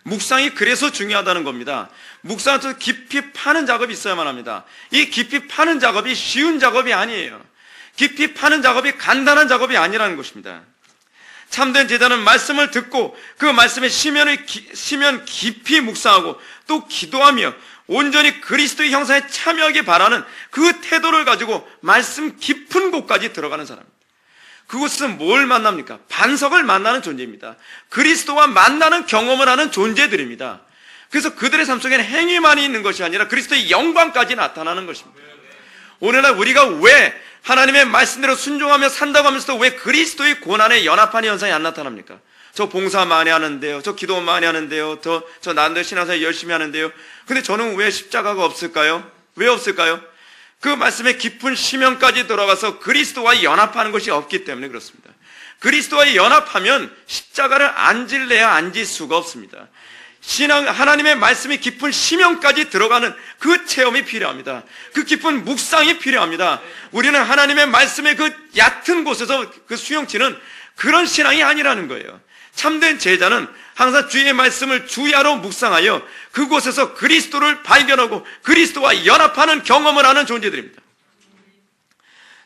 묵상이 그래서 중요하다는 겁니다. 묵상을 깊이 파는 작업이 있어야만 합니다. 이 깊이 파는 작업이 쉬운 작업이 아니에요. 깊이 파는 작업이 간단한 작업이 아니라는 것입니다. 참된 제자는 말씀을 듣고 그 말씀의 시면 깊이 묵상하고 또 기도하며 온전히 그리스도의 형상에 참여하기 바라는 그 태도를 가지고 말씀 깊은 곳까지 들어가는 사람입니다. 그곳은 뭘 만납니까? 반석을 만나는 존재입니다. 그리스도와 만나는 경험을 하는 존재들입니다. 그래서 그들의 삶 속에는 행위만이 있는 것이 아니라 그리스도의 영광까지 나타나는 것입니다. 오늘날 우리가 왜 하나님의 말씀대로 순종하며 산다고 하면서도 왜 그리스도의 고난에 연합하는 현상이 안 나타납니까? 저 봉사 많이 하는데요, 저 기도 많이 하는데요, 저 나름대로 신앙생활 열심히 하는데요, 근데 저는 왜 십자가가 없을까요? 왜 없을까요? 그 말씀의 깊은 심연까지 들어가서 그리스도와 연합하는 것이 없기 때문에 그렇습니다. 그리스도와 연합하면 십자가를 안 질래야 앉을 수가 없습니다. 하나님의 말씀이 깊은 심연까지 들어가는 그 체험이 필요합니다. 그 깊은 묵상이 필요합니다. 우리는 하나님의 말씀의 그 얕은 곳에서 그 수용치는 그런 신앙이 아니라는 거예요. 참된 제자는 항상 주의 말씀을 주야로 묵상하여 그곳에서 그리스도를 발견하고 그리스도와 연합하는 경험을 하는 존재들입니다.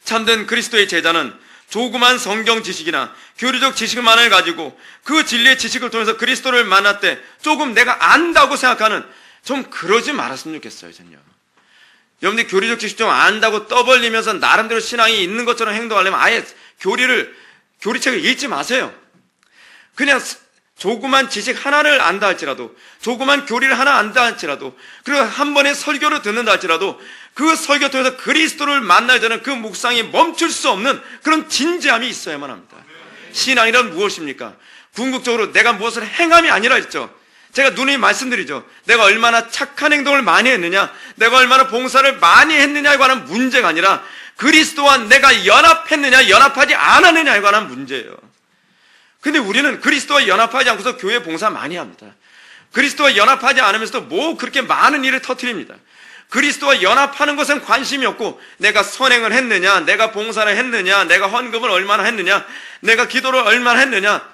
참된 그리스도의 제자는 조그만 성경 지식이나 교리적 지식만을 가지고 그 진리의 지식을 통해서 그리스도를 만날 때 조금 내가 안다고 생각하는, 좀 그러지 말았으면 좋겠어요. 전요. 여러분들이 교리적 지식 좀 안다고 떠벌리면서 나름대로 신앙이 있는 것처럼 행동하려면 아예 교리책을 읽지 마세요. 그냥 조그만 지식 하나를 안다 할지라도, 조그만 교리를 하나 안다 할지라도, 그리고 한 번의 설교를 듣는다 할지라도 그 설교 통해서 그리스도를 만나야 되는 그 묵상이 멈출 수 없는 그런 진지함이 있어야만 합니다. 신앙이란 무엇입니까? 궁극적으로 내가 무엇을 행함이 아니라 했죠. 제가 누누이 말씀드리죠. 내가 얼마나 착한 행동을 많이 했느냐, 내가 얼마나 봉사를 많이 했느냐에 관한 문제가 아니라 그리스도와 내가 연합했느냐 연합하지 않았느냐에 관한 문제예요. 근데 우리는 그리스도와 연합하지 않고서 교회 봉사 많이 합니다. 그리스도와 연합하지 않으면서도 뭐 그렇게 많은 일을 터뜨립니다. 그리스도와 연합하는 것은 관심이 없고 내가 선행을 했느냐, 내가 봉사를 했느냐, 내가 헌금을 얼마나 했느냐, 내가 기도를 얼마나 했느냐,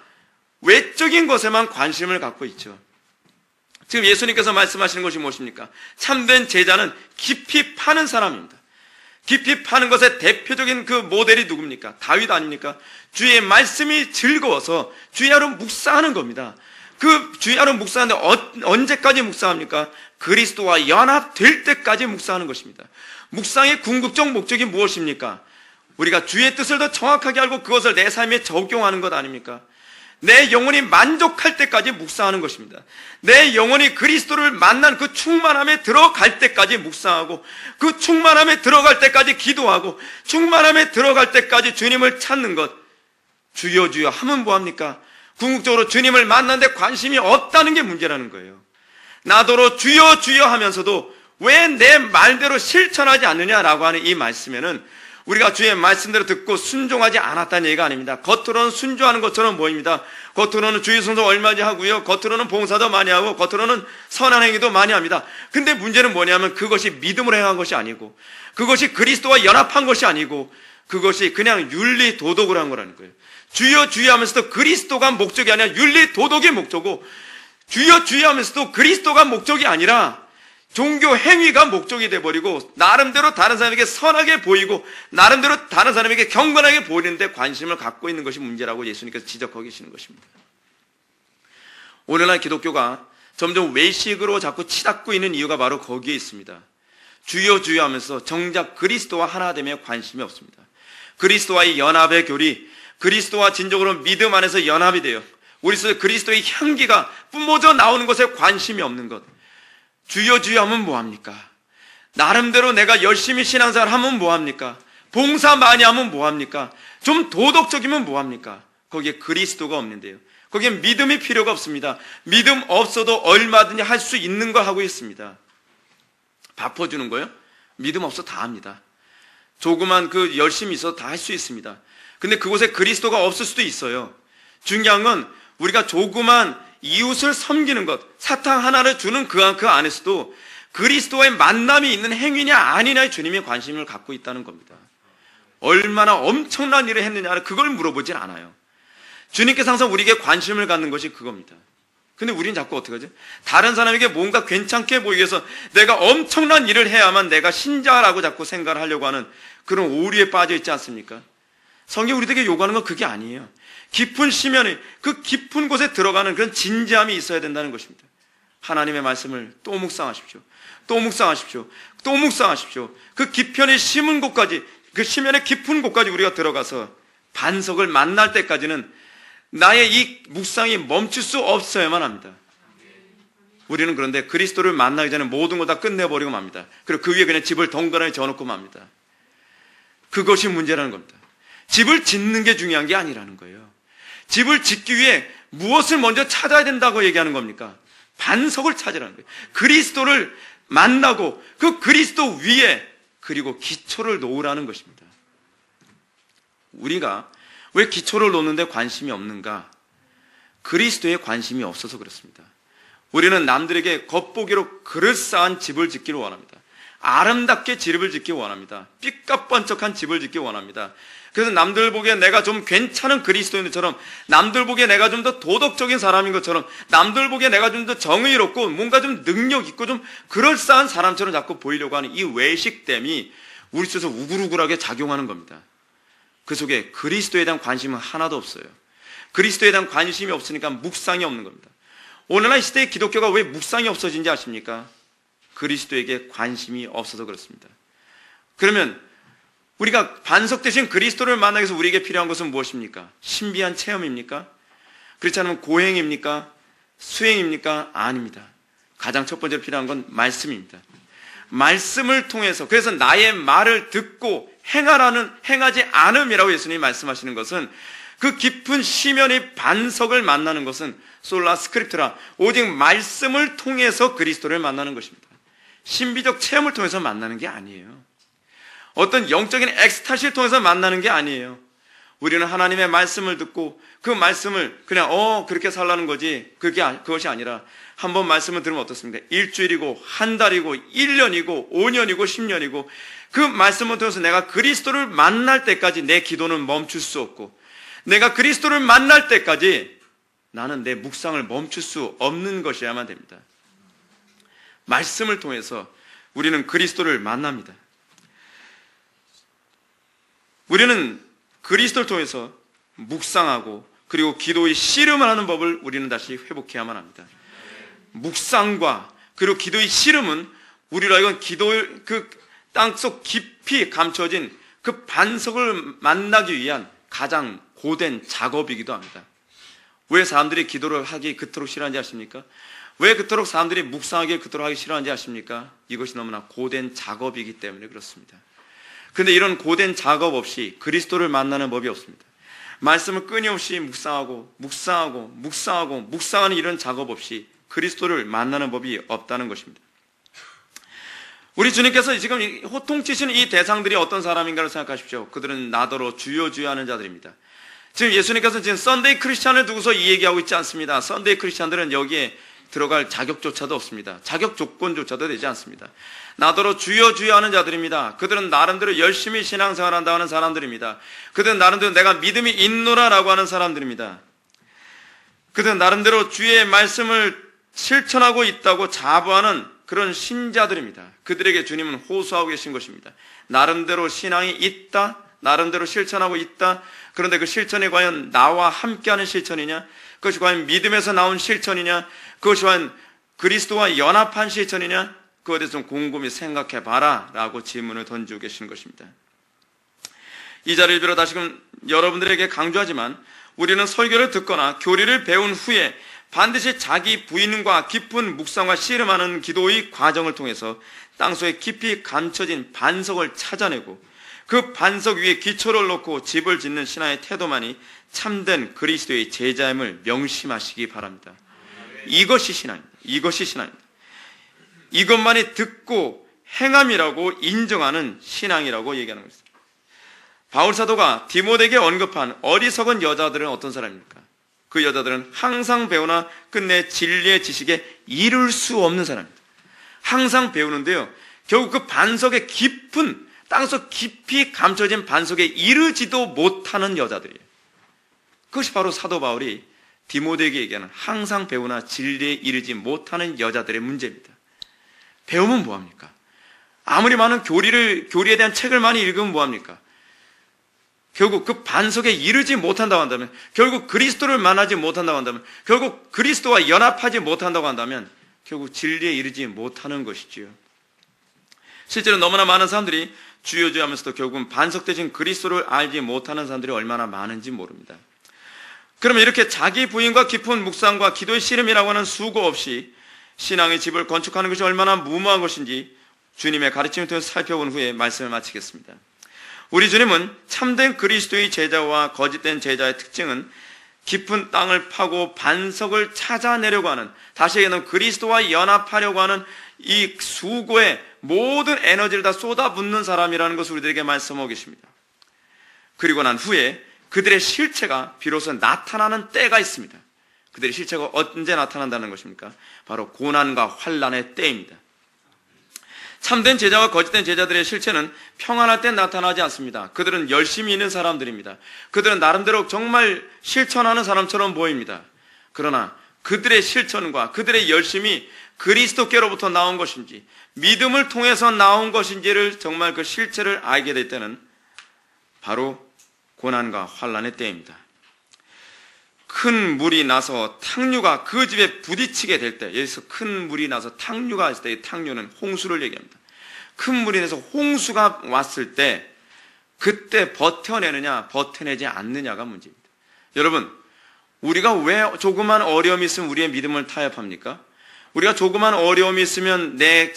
외적인 것에만 관심을 갖고 있죠. 지금 예수님께서 말씀하시는 것이 무엇입니까? 참된 제자는 깊이 파는 사람입니다. 깊이 파는 것의 대표적인 그 모델이 누굽니까? 다윗 아닙니까? 주의 말씀이 즐거워서 주야로 묵상하는 겁니다. 그 주야로 묵상하는데 언제까지 묵상합니까? 그리스도와 연합될 때까지 묵상하는 것입니다. 묵상의 궁극적 목적이 무엇입니까? 우리가 주의 뜻을 더 정확하게 알고 그것을 내 삶에 적용하는 것 아닙니까? 내 영혼이 만족할 때까지 묵상하는 것입니다. 내 영혼이 그리스도를 만난 그 충만함에 들어갈 때까지 묵상하고, 그 충만함에 들어갈 때까지 기도하고, 충만함에 들어갈 때까지 주님을 찾는 것. 주여 주여 하면 뭐합니까? 궁극적으로 주님을 만나는데 관심이 없다는 게 문제라는 거예요. 나더러 주여 주여 하면서도 왜 내 말대로 실천하지 않느냐라고 하는 이 말씀에는 우리가 주의 말씀대로 듣고 순종하지 않았다는 얘기가 아닙니다. 겉으로는 순종하는 것처럼 보입니다. 겉으로는 주의 순종 얼마지 하고요, 겉으로는 봉사도 많이 하고, 겉으로는 선한 행위도 많이 합니다. 근데 문제는 뭐냐면 그것이 믿음으로 행한 것이 아니고, 그것이 그리스도와 연합한 것이 아니고, 그것이 그냥 윤리 도덕으로 한 거라는 거예요. 주여 주여 하면서도 그리스도가 목적이 아니라 윤리 도덕이 목적이고, 주여 주여 하면서도 그리스도가 목적이 아니라 종교 행위가 목적이 돼버리고, 나름대로 다른 사람에게 선하게 보이고 나름대로 다른 사람에게 경건하게 보이는데 관심을 갖고 있는 것이 문제라고 예수님께서 지적하고 계시는 것입니다. 오늘날 기독교가 점점 외식으로 자꾸 치닫고 있는 이유가 바로 거기에 있습니다. 주여 주여 하면서 정작 그리스도와 하나됨에 관심이 없습니다. 그리스도와의 연합의 교리, 그리스도와 진정으로 믿음 안에서 연합이 되어 우리 속에 그리스도의 향기가 뿜어져 나오는 것에 관심이 없는 것. 주여 주여 하면 뭐합니까? 나름대로 내가 열심히 신앙생활 하면 뭐합니까? 봉사 많이 하면 뭐합니까? 좀 도덕적이면 뭐합니까? 거기에 그리스도가 없는데요. 거기에 믿음이 필요가 없습니다. 믿음 없어도 얼마든지 할 수 있는 거 하고 있습니다. 밥 퍼주는 거요? 믿음 없어 다 합니다. 조그만 열심히 있어도 다 할 수 있습니다. 근데 그곳에 그리스도가 없을 수도 있어요. 중요한 건 우리가 조그만 이웃을 섬기는 것, 사탕 하나를 주는 그 안에서도 그리스도와의 만남이 있는 행위냐 아니냐에 주님이 관심을 갖고 있다는 겁니다. 얼마나 엄청난 일을 했느냐를 그걸 물어보진 않아요. 주님께서 항상 우리에게 관심을 갖는 것이 그겁니다. 근데 우리는 자꾸 어떻게 하죠? 다른 사람에게 뭔가 괜찮게 보이기 위해서 내가 엄청난 일을 해야만 내가 신자라고 자꾸 생각을 하려고 하는 그런 오류에 빠져 있지 않습니까? 성경이 우리에게 요구하는 건 그게 아니에요. 깊은 심연의 그 깊은 곳에 들어가는 그런 진지함이 있어야 된다는 것입니다. 하나님의 말씀을 또 묵상하십시오. 또 묵상하십시오. 또 묵상하십시오. 그 깊현에 심은 곳까지, 그 심연의 깊은 곳까지 우리가 들어가서 반석을 만날 때까지는 나의 이 묵상이 멈출 수 없어야만 합니다. 우리는 그런데 그리스도를 만나기 전에 모든 걸 다 끝내버리고 맙니다. 그리고 그 위에 그냥 집을 덩그러니 지어놓고 맙니다. 그것이 문제라는 겁니다. 집을 짓는 게 중요한 게 아니라는 거예요. 집을 짓기 위해 무엇을 먼저 찾아야 된다고 얘기하는 겁니까? 반석을 찾으라는 거예요. 그리스도를 만나고 그 그리스도 위에 그리고 기초를 놓으라는 것입니다. 우리가 왜 기초를 놓는데 관심이 없는가? 그리스도에 관심이 없어서 그렇습니다. 우리는 남들에게 겉보기로 그럴싸한 집을 짓기를 원합니다. 아름답게 집을 짓기 원합니다. 삐까뻔쩍한 집을 짓기 원합니다. 그래서 남들 보기에 내가 좀 괜찮은 그리스도인처럼, 남들 보기에 내가 좀 더 도덕적인 사람인 것처럼, 남들 보기에 내가 좀 더 정의롭고 뭔가 좀 능력 있고 좀 그럴싸한 사람처럼 자꾸 보이려고 하는 이 외식됨이 우리 속에서 우글우글하게 작용하는 겁니다. 그 속에 그리스도에 대한 관심은 하나도 없어요. 그리스도에 대한 관심이 없으니까 묵상이 없는 겁니다. 오늘날 시대의 기독교가 왜 묵상이 없어진지 아십니까? 그리스도에게 관심이 없어서 그렇습니다. 그러면 우리가 반석 대신 그리스도를 만나기 위해서 우리에게 필요한 것은 무엇입니까? 신비한 체험입니까? 그렇지 않으면 고행입니까? 수행입니까? 아닙니다. 가장 첫 번째로 필요한 건 말씀입니다. 말씀을 통해서, 그래서 나의 말을 듣고 행하지 않음이라고 예수님이 말씀하시는 것은, 그 깊은 심연의 반석을 만나는 것은 솔라 스크립트라, 오직 말씀을 통해서 그리스도를 만나는 것입니다. 신비적 체험을 통해서 만나는 게 아니에요. 어떤 영적인 엑스타시를 통해서 만나는 게 아니에요. 우리는 하나님의 말씀을 듣고 그 말씀을 그냥 그렇게 살라는 거지, 그것이 아니라 한번 말씀을 들으면 어떻습니까? 일주일이고 한 달이고 1년이고 5년이고 10년이고 그 말씀을 통해서 내가 그리스도를 만날 때까지 내 기도는 멈출 수 없고, 내가 그리스도를 만날 때까지 나는 내 묵상을 멈출 수 없는 것이어야만 됩니다. 말씀을 통해서 우리는 그리스도를 만납니다. 우리는 그리스도를 통해서 묵상하고 그리고 기도의 씨름을 하는 법을 우리는 다시 회복해야만 합니다. 묵상과 그리고 기도의 씨름은 우리로 하여금 기도의 그 땅속 깊이 감춰진 그 반석을 만나기 위한 가장 고된 작업이기도 합니다. 왜 사람들이 기도를 하기 그토록 싫어하는지 아십니까? 왜 그토록 사람들이 묵상하기 그토록 하기 싫어하는지 아십니까? 이것이 너무나 고된 작업이기 때문에 그렇습니다. 그런데 이런 고된 작업 없이 그리스도를 만나는 법이 없습니다. 말씀을 끊임없이 묵상하는 이런 작업 없이 그리스도를 만나는 법이 없다는 것입니다. 우리 주님께서 지금 호통치시는 이 대상들이 어떤 사람인가를 생각하십시오. 그들은 나더러 주여 주여 하는 자들입니다. 지금 예수님께서 지금 썬데이 크리스찬을 두고서 이 얘기하고 있지 않습니다. 썬데이 크리스찬들은 여기에 들어갈 자격조차도 없습니다. 자격 조건조차도 되지 않습니다. 나더러 주여 주여 하는 자들입니다. 그들은 나름대로 열심히 신앙생활한다 하는 사람들입니다. 그들은 나름대로 내가 믿음이 있노라라고 하는 사람들입니다. 그들은 나름대로 주의 말씀을 실천하고 있다고 자부하는 그런 신자들입니다. 그들에게 주님은 호소하고 계신 것입니다. 나름대로 신앙이 있다, 나름대로 실천하고 있다. 그런데 그 실천이 과연 나와 함께하는 실천이냐? 그것이 과연 믿음에서 나온 실천이냐, 그것이 과연 그리스도와 연합한 실천이냐, 그것에 대해서 좀 곰곰이 생각해 봐라 라고 질문을 던지고 계시는 것입니다. 이 자리를 빌어 다시금 여러분들에게 강조하지만, 우리는 설교를 듣거나 교리를 배운 후에 반드시 자기 부인과 깊은 묵상과 씨름하는 기도의 과정을 통해서 땅속에 깊이 감춰진 반석을 찾아내고 그 반석 위에 기초를 놓고 집을 짓는 신앙의 태도만이 참된 그리스도의 제자임을 명심하시기 바랍니다. 이것이 신앙입니다. 이것이 신앙입니다. 이것만이 듣고 행함이라고 인정하는 신앙이라고 얘기하는 것입니다. 바울 사도가 디모데에게 언급한 어리석은 여자들은 어떤 사람입니까? 그 여자들은 항상 배우나 끝내 진리의 지식에 이룰 수 없는 사람입니다. 항상 배우는데요, 결국 그 반석의 깊은, 땅속 깊이 감춰진 반석에 이르지도 못하는 여자들이에요. 그것이 바로 사도 바울이 디모데에게 얘기하는 항상 배우나 진리에 이르지 못하는 여자들의 문제입니다. 배우면 뭐합니까? 아무리 많은 교리에 대한 책을 많이 읽으면 뭐합니까? 결국 그 반석에 이르지 못한다고 한다면, 결국 그리스도를 만나지 못한다고 한다면, 결국 그리스도와 연합하지 못한다고 한다면 결국 진리에 이르지 못하는 것이지요. 실제로 너무나 많은 사람들이 주여 주여 하면서도 결국은 반석 대신 그리스도를 알지 못하는 사람들이 얼마나 많은지 모릅니다. 그러면 이렇게 자기 부인과 깊은 묵상과 기도의 씨름이라고 하는 수고 없이 신앙의 집을 건축하는 것이 얼마나 무모한 것인지 주님의 가르침을 통해서 살펴본 후에 말씀을 마치겠습니다. 우리 주님은 참된 그리스도의 제자와 거짓된 제자의 특징은 깊은 땅을 파고 반석을 찾아내려고 하는, 다시 얘기하면 그리스도와 연합하려고 하는 이 수고에 모든 에너지를 다 쏟아붓는 사람이라는 것을 우리들에게 말씀하고 계십니다. 그리고 난 후에 그들의 실체가 비로소 나타나는 때가 있습니다. 그들의 실체가 언제 나타난다는 것입니까? 바로 고난과 환난의 때입니다. 참된 제자와 거짓된 제자들의 실체는 평안할 때 나타나지 않습니다. 그들은 열심히 있는 사람들입니다. 그들은 나름대로 정말 실천하는 사람처럼 보입니다. 그러나 그들의 실천과 그들의 열심이 그리스도께로부터 나온 것인지 믿음을 통해서 나온 것인지를 정말 그 실체를 알게 될 때는 바로 고난과 환난의 때입니다. 큰 물이 나서 탕류가 그 집에 부딪히게 될 때, 여기서 큰 물이 나서 탕류가 있을 때, 탕류는 홍수를 얘기합니다. 큰 물이 나서 홍수가 왔을 때 그때 버텨내느냐 버텨내지 않느냐가 문제입니다. 여러분, 우리가 왜 조그만 어려움이 있으면 우리의 믿음을 타협합니까? 우리가 조그만 어려움이 있으면 내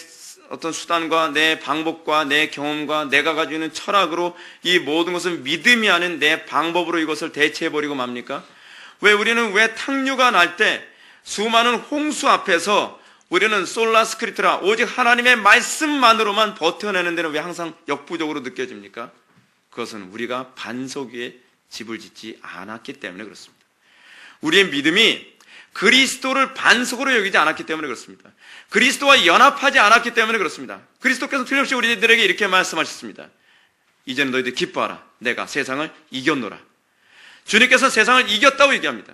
어떤 수단과 내 방법과 내 경험과 내가 가지고 있는 철학으로 이 모든 것을 믿음이 아닌 내 방법으로 이것을 대체해버리고 맙니까? 우리는 탕류가 날 때 수많은 홍수 앞에서 우리는 솔라 스크립트라 오직 하나님의 말씀만으로만 버텨내는 데는 왜 항상 역부족으로 느껴집니까? 그것은 우리가 반석 위에 집을 짓지 않았기 때문에 그렇습니다. 우리의 믿음이 그리스도를 반석으로 여기지 않았기 때문에 그렇습니다. 그리스도와 연합하지 않았기 때문에 그렇습니다. 그리스도께서 틀림없이 우리들에게 이렇게 말씀하셨습니다. 이제는 너희들 기뻐하라. 내가 세상을 이겼노라. 주님께서 세상을 이겼다고 얘기합니다.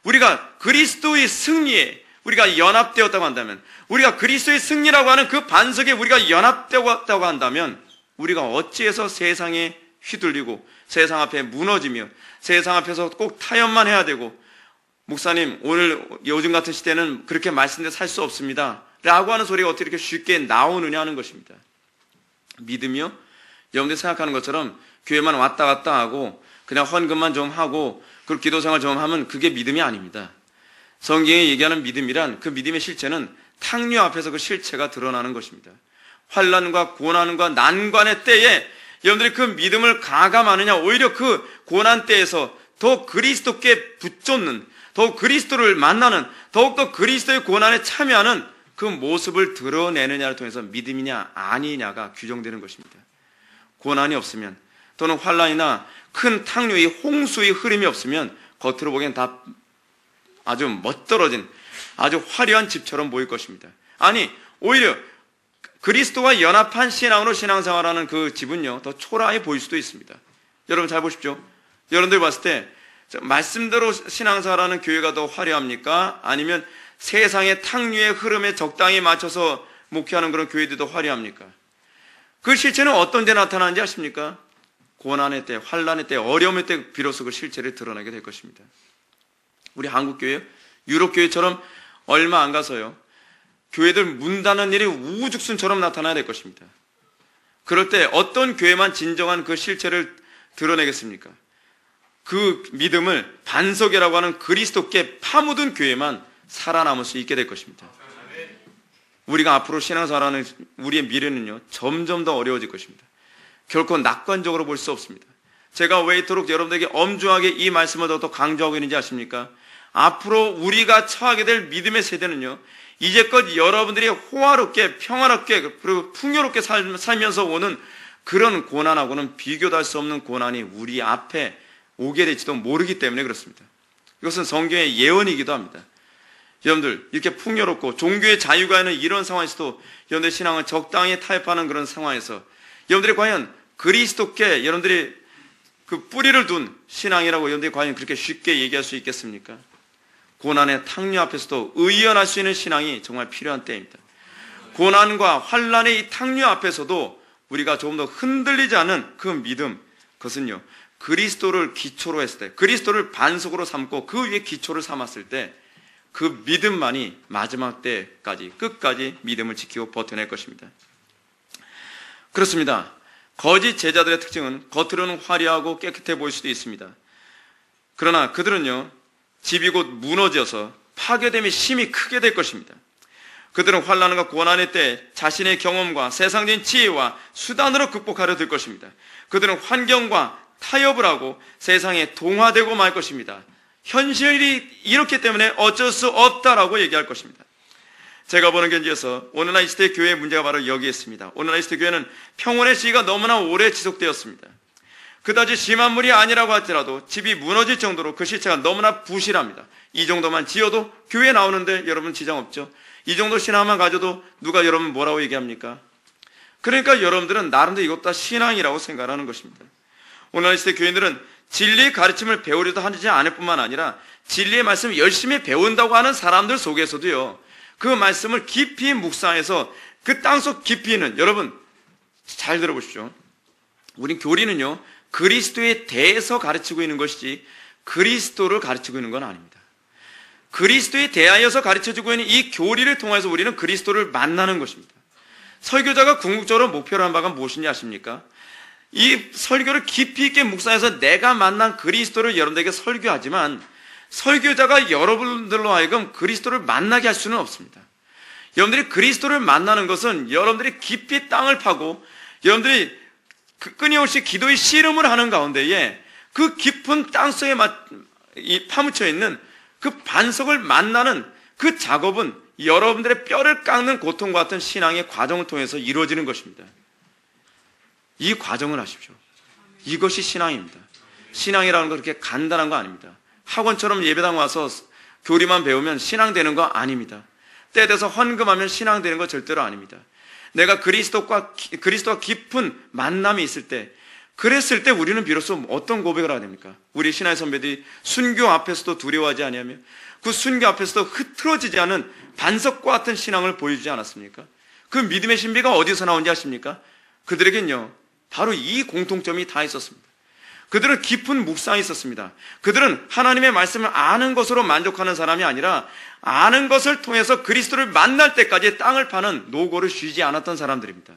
우리가 그리스도의 승리에 우리가 연합되었다고 한다면, 우리가 그리스도의 승리라고 하는 그 반석에 우리가 연합되었다고 한다면, 우리가 어찌해서 세상에 휘둘리고 세상 앞에 무너지며 세상 앞에서 꼭 타협만 해야 되고, 목사님 오늘 요즘 같은 시대는 그렇게 말씀대로 살 수 없습니다 라고 하는 소리가 어떻게 이렇게 쉽게 나오느냐 하는 것입니다. 믿음이요? 여러분들이 생각하는 것처럼 교회만 왔다 갔다 하고 그냥 헌금만 좀 하고 그리고 기도생활 좀 하면 그게 믿음이 아닙니다. 성경이 얘기하는 믿음이란, 그 믿음의 실체는 탕류 앞에서 그 실체가 드러나는 것입니다. 환난과 고난과 난관의 때에 여러분들이 그 믿음을 가감하느냐, 오히려 그 고난 때에서 더 그리스도께 붙잡는, 더욱 그리스도를 만나는, 더욱더 그리스도의 고난에 참여하는 그 모습을 드러내느냐를 통해서 믿음이냐 아니냐가 규정되는 것입니다. 고난이 없으면, 또는 환난이나 큰 탕류의 홍수의 흐름이 없으면 겉으로 보기엔 다 아주 멋들어진 아주 화려한 집처럼 보일 것입니다. 아니, 오히려 그리스도와 연합한 신앙으로 신앙생활하는 그 집은요, 더 초라해 보일 수도 있습니다. 여러분 잘 보십시오. 여러분들 봤을 때 말씀대로 신앙생활하는 교회가 더 화려합니까? 아니면 세상의 탕류의 흐름에 적당히 맞춰서 목회하는 그런 교회들이 더 화려합니까? 그 실체는 어떤 데 나타나는지 아십니까? 고난의 때, 환난의 때, 어려움의 때 비로소 그 실체를 드러내게 될 것입니다. 우리 한국교회, 유럽교회처럼 얼마 안 가서요, 교회들 문 닫는 일이 우후죽순처럼 나타나야 될 것입니다. 그럴 때 어떤 교회만 진정한 그 실체를 드러내겠습니까? 그 믿음을 반석이라고 하는 그리스도께 파묻은 교회만 살아남을 수 있게 될 것입니다. 우리가 앞으로 신앙생활하는 우리의 미래는요, 점점 더 어려워질 것입니다. 결코 낙관적으로 볼 수 없습니다. 제가 왜 이토록 여러분들에게 엄중하게 이 말씀을 더 강조하고 있는지 아십니까? 앞으로 우리가 처하게 될 믿음의 세대는요, 이제껏 여러분들이 호화롭게, 평화롭게, 그리고 풍요롭게 살면서 오는 그런 고난하고는 비교도 할 수 없는 고난이 우리 앞에 오게 될지도 모르기 때문에 그렇습니다. 이것은 성경의 예언이기도 합니다. 여러분들, 이렇게 풍요롭고 종교의 자유가 있는 이런 상황에서도 여러분들의 신앙을 적당히 타협하는 그런 상황에서 여러분들이 과연 그리스도께 여러분들이 그 뿌리를 둔 신앙이라고 여러분들이 과연 그렇게 쉽게 얘기할 수 있겠습니까? 고난의 탕류 앞에서도 의연할 수 있는 신앙이 정말 필요한 때입니다. 고난과 환란의 이 탕류 앞에서도 우리가 조금 더 흔들리지 않은 그 믿음, 그것은요, 그리스도를 기초로 했을 때, 그리스도를 반석으로 삼고 그 위에 기초를 삼았을 때 그 믿음만이 마지막 때까지 끝까지 믿음을 지키고 버텨낼 것입니다. 그렇습니다. 거짓 제자들의 특징은 겉으로는 화려하고 깨끗해 보일 수도 있습니다. 그러나 그들은요, 집이 곧 무너져서 파괴됨이 심히 크게 될 것입니다. 그들은 환난과 고난의 때 자신의 경험과 세상적인 지혜와 수단으로 극복하려 들 것입니다. 그들은 환경과 타협을 하고 세상에 동화되고 말 것입니다. 현실이 이렇기 때문에 어쩔 수 없다라고 얘기할 것입니다. 제가 보는 견지에서 오늘날 이 시대 교회의 문제가 바로 여기에 있습니다. 오늘날 이 시대 교회는 평온의 시기가 너무나 오래 지속되었습니다. 그다지 심한 물이 아니라고 할지라도 집이 무너질 정도로 그 실체가 너무나 부실합니다. 이 정도만 지어도 교회에 나오는데 여러분 지장 없죠? 이 정도 신앙만 가져도 누가 여러분 뭐라고 얘기합니까? 그러니까 여러분들은 나름대로 이것 다 신앙이라고 생각하는 것입니다. 오늘날 이 시대 교인들은 진리의 가르침을 배우려도 하지 않을 뿐만 아니라 진리의 말씀을 열심히 배운다고 하는 사람들 속에서도요, 그 말씀을 깊이 묵상해서 그 땅속 깊이 있는, 여러분 잘 들어보십시오. 우린 교리는요, 그리스도에 대해서 가르치고 있는 것이지 그리스도를 가르치고 있는 건 아닙니다. 그리스도에 대하여서 가르쳐주고 있는 이 교리를 통해서 우리는 그리스도를 만나는 것입니다. 설교자가 궁극적으로 목표로 한 바가 무엇인지 아십니까? 이 설교를 깊이 있게 묵상해서 내가 만난 그리스도를 여러분들에게 설교하지만 설교자가 여러분들로 하여금 그리스도를 만나게 할 수는 없습니다. 여러분들이 그리스도를 만나는 것은 여러분들이 깊이 땅을 파고 여러분들이 끊임없이 기도의 씨름을 하는 가운데에 그 깊은 땅속에 파묻혀 있는 그 반석을 만나는 그 작업은 여러분들의 뼈를 깎는 고통과 같은 신앙의 과정을 통해서 이루어지는 것입니다. 이 과정을 하십시오. 이것이 신앙입니다. 신앙이라는 건 그렇게 간단한 거 아닙니다. 학원처럼 예배당 와서 교리만 배우면 신앙 되는 거 아닙니다. 때 돼서 헌금하면 신앙 되는 거 절대로 아닙니다. 내가 그리스도와 깊은 만남이 있을 때, 그랬을 때 우리는 비로소 어떤 고백을 하야 됩니까? 우리 신앙의 선배들이 순교 앞에서도 두려워하지 아니하며 그 순교 앞에서도 흐트러지지 않은 반석과 같은 신앙을 보여주지 않았습니까? 그 믿음의 신비가 어디서 나온지 아십니까? 그들에겐요, 바로 이 공통점이 다 있었습니다. 그들은 깊은 묵상이 있었습니다. 그들은 하나님의 말씀을 아는 것으로 만족하는 사람이 아니라 아는 것을 통해서 그리스도를 만날 때까지 땅을 파는 노고를 쉬지 않았던 사람들입니다.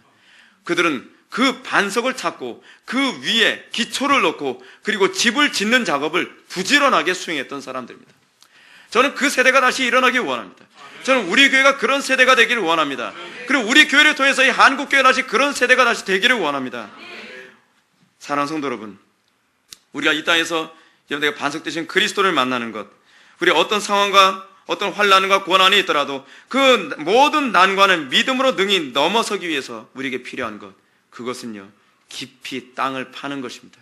그들은 그 반석을 찾고 그 위에 기초를 넣고 그리고 집을 짓는 작업을 부지런하게 수행했던 사람들입니다. 저는 그 세대가 다시 일어나길 원합니다. 저는 우리 교회가 그런 세대가 되기를 원합니다. 그리고 우리 교회를 통해서 이 한국교회가 다시 그런 세대가 다시 되기를 원합니다. 사랑하는 성도 여러분, 우리가 이 땅에서 여러분들과 반석 되신 그리스도를 만나는 것, 우리 어떤 상황과 어떤 환난과 고난이 있더라도 그 모든 난관을 믿음으로 능히 넘어서기 위해서 우리에게 필요한 것, 그것은요, 깊이 땅을 파는 것입니다.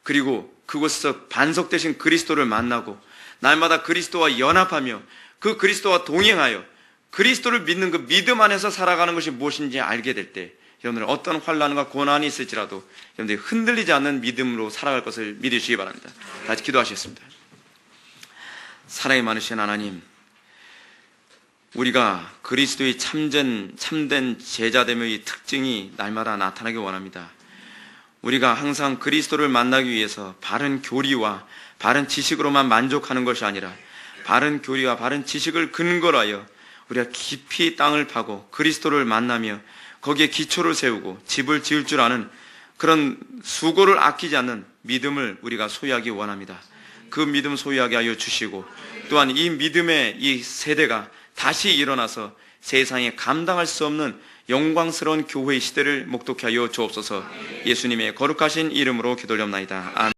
그리고 그곳에서 반석 되신 그리스도를 만나고 날마다 그리스도와 연합하며 그 그리스도와 동행하여 그리스도를 믿는 그 믿음 안에서 살아가는 것이 무엇인지 알게 될 때 여러분들 어떤 환난과 고난이 있을지라도 여러분들이 흔들리지 않는 믿음으로 살아갈 것을 믿으시기 바랍니다. 다시 기도하시겠습니다. 사랑이 많으신 하나님, 우리가 그리스도의 참된 제자됨의 특징이 날마다 나타나기 원합니다. 우리가 항상 그리스도를 만나기 위해서 바른 교리와 바른 지식으로만 만족하는 것이 아니라 바른 교리와 바른 지식을 근거로 하여 우리가 깊이 땅을 파고 그리스도를 만나며 거기에 기초를 세우고 집을 지을 줄 아는 그런 수고를 아끼지 않는 믿음을 우리가 소유하기 원합니다. 그 믿음 소유하게 하여 주시고, 또한 이 믿음의 이 세대가 다시 일어나서 세상에 감당할 수 없는 영광스러운 교회의 시대를 목독하여 주옵소서. 예수님의 거룩하신 이름으로 기도드립나이다. 아멘.